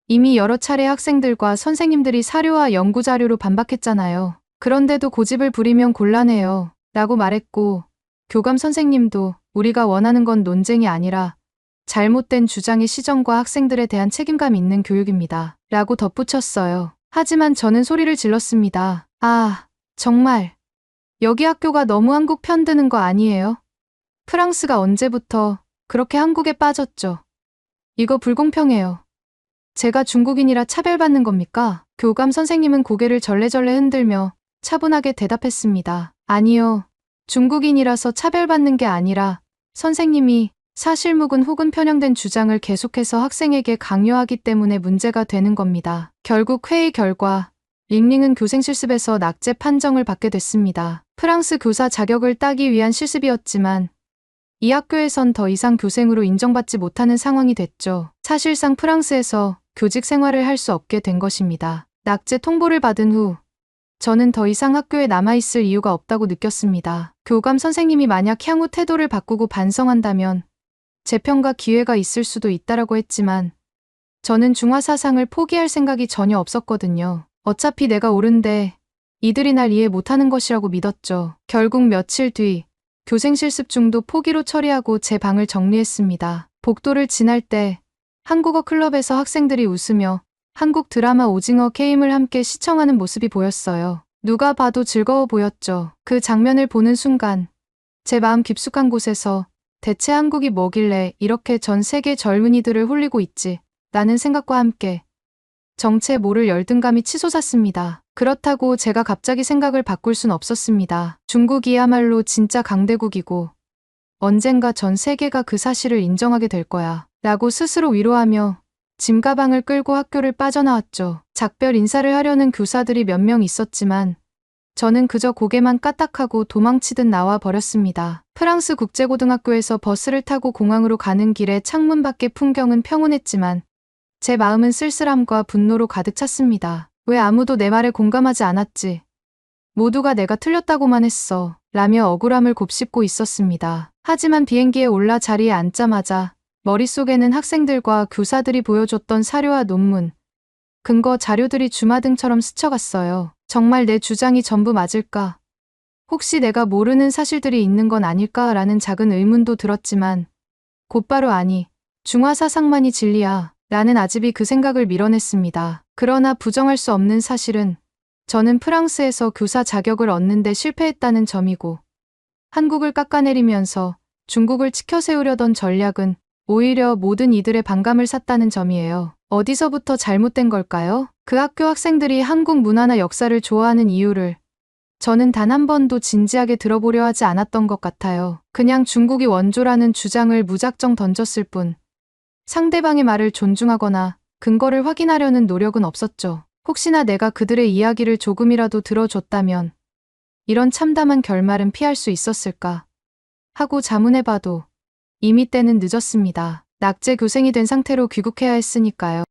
Speaker 1: 이미 여러 차례 학생들과 선생님들이 사료와 연구자료로 반박했잖아요. 그런데도 고집을 부리면 곤란해요. 라고 말했고 교감 선생님도 우리가 원하는 건 논쟁이 아니라 잘못된 주장의 시정과 학생들에 대한 책임감 있는 교육입니다. 라고 덧붙였어요. 하지만 저는 소리를 질렀습니다. 아, 정말 여기 학교가 너무 한국 편드는 거 아니에요? 프랑스가 언제부터 그렇게 한국에 빠졌죠. 이거 불공평해요. 제가 중국인이라 차별받는 겁니까? 교감 선생님은 고개를 절레절레 흔들며 차분하게 대답했습니다. 아니요. 중국인이라서 차별받는 게 아니라 선생님이 사실무근 혹은 편향된 주장을 계속해서 학생에게 강요하기 때문에 문제가 되는 겁니다. 결국 회의 결과 링링은 교생 실습에서 낙제 판정을 받게 됐습니다. 프랑스 교사 자격을 따기 위한 실습이었지만 이 학교에선 더 이상 교생으로 인정받지 못하는 상황이 됐죠. 사실상 프랑스에서 교직 생활을 할 수 없게 된 것입니다. 낙제 통보를 받은 후 저는 더 이상 학교에 남아있을 이유가 없다고 느꼈습니다. 교감 선생님이 만약 향후 태도를 바꾸고 반성한다면 재평가 기회가 있을 수도 있다라고 했지만 저는 중화 사상을 포기할 생각이 전혀 없었거든요. 어차피 내가 옳은데 이들이 날 이해 못하는 것이라고 믿었죠. 결국 며칠 뒤 교생 실습 중도 포기로 처리하고 제 방을 정리했습니다. 복도를 지날 때 한국어 클럽에서 학생들이 웃으며 한국 드라마 오징어 게임을 함께 시청하는 모습이 보였어요. 누가 봐도 즐거워 보였죠. 그 장면을 보는 순간 제 마음 깊숙한 곳에서 대체 한국이 뭐길래 이렇게 전 세계 젊은이들을 홀리고 있지? 라는 생각과 함께 정체 모를 열등감이 치솟았습니다. 그렇다고 제가 갑자기 생각을 바꿀 순 없었습니다. 중국이야말로 진짜 강대국이고 언젠가 전 세계가 그 사실을 인정하게 될 거야. 라고 스스로 위로하며 짐가방을 끌고 학교를 빠져나왔죠. 작별 인사를 하려는 교사들이 몇 명 있었지만 저는 그저 고개만 까딱하고 도망치듯 나와 버렸습니다. 프랑스 국제고등학교에서 버스를 타고 공항으로 가는 길에 창문 밖의 풍경은 평온했지만 제 마음은 쓸쓸함과 분노로 가득 찼습니다. 왜 아무도 내 말에 공감하지 않았지? 모두가 내가 틀렸다고만 했어. 라며 억울함을 곱씹고 있었습니다. 하지만 비행기에 올라 자리에 앉자마자 머릿속에는 학생들과 교사들이 보여줬던 사료와 논문, 근거 자료들이 주마등처럼 스쳐갔어요. 정말 내 주장이 전부 맞을까? 혹시 내가 모르는 사실들이 있는 건 아닐까라는 작은 의문도 들었지만 곧바로 아니, 중화사상만이 진리야 라는 아집이 그 생각을 밀어냈습니다. 그러나 부정할 수 없는 사실은 저는 프랑스에서 교사 자격을 얻는데 실패했다는 점이고 한국을 깎아내리면서 중국을 치켜 세우려던 전략은 오히려 모든 이들의 반감을 샀다는 점이에요. 어디서부터 잘못된 걸까요? 그 학교 학생들이 한국 문화나 역사를 좋아하는 이유를 저는 단 한 번도 진지하게 들어보려 하지 않았던 것 같아요. 그냥 중국이 원조라는 주장을 무작정 던졌을 뿐 상대방의 말을 존중하거나 근거를 확인하려는 노력은 없었죠. 혹시나 내가 그들의 이야기를 조금이라도 들어줬다면 이런 참담한 결말은 피할 수 있었을까 하고 자문해봐도 이미 때는 늦었습니다. 낙제 교생이 된 상태로 귀국해야 했으니까요.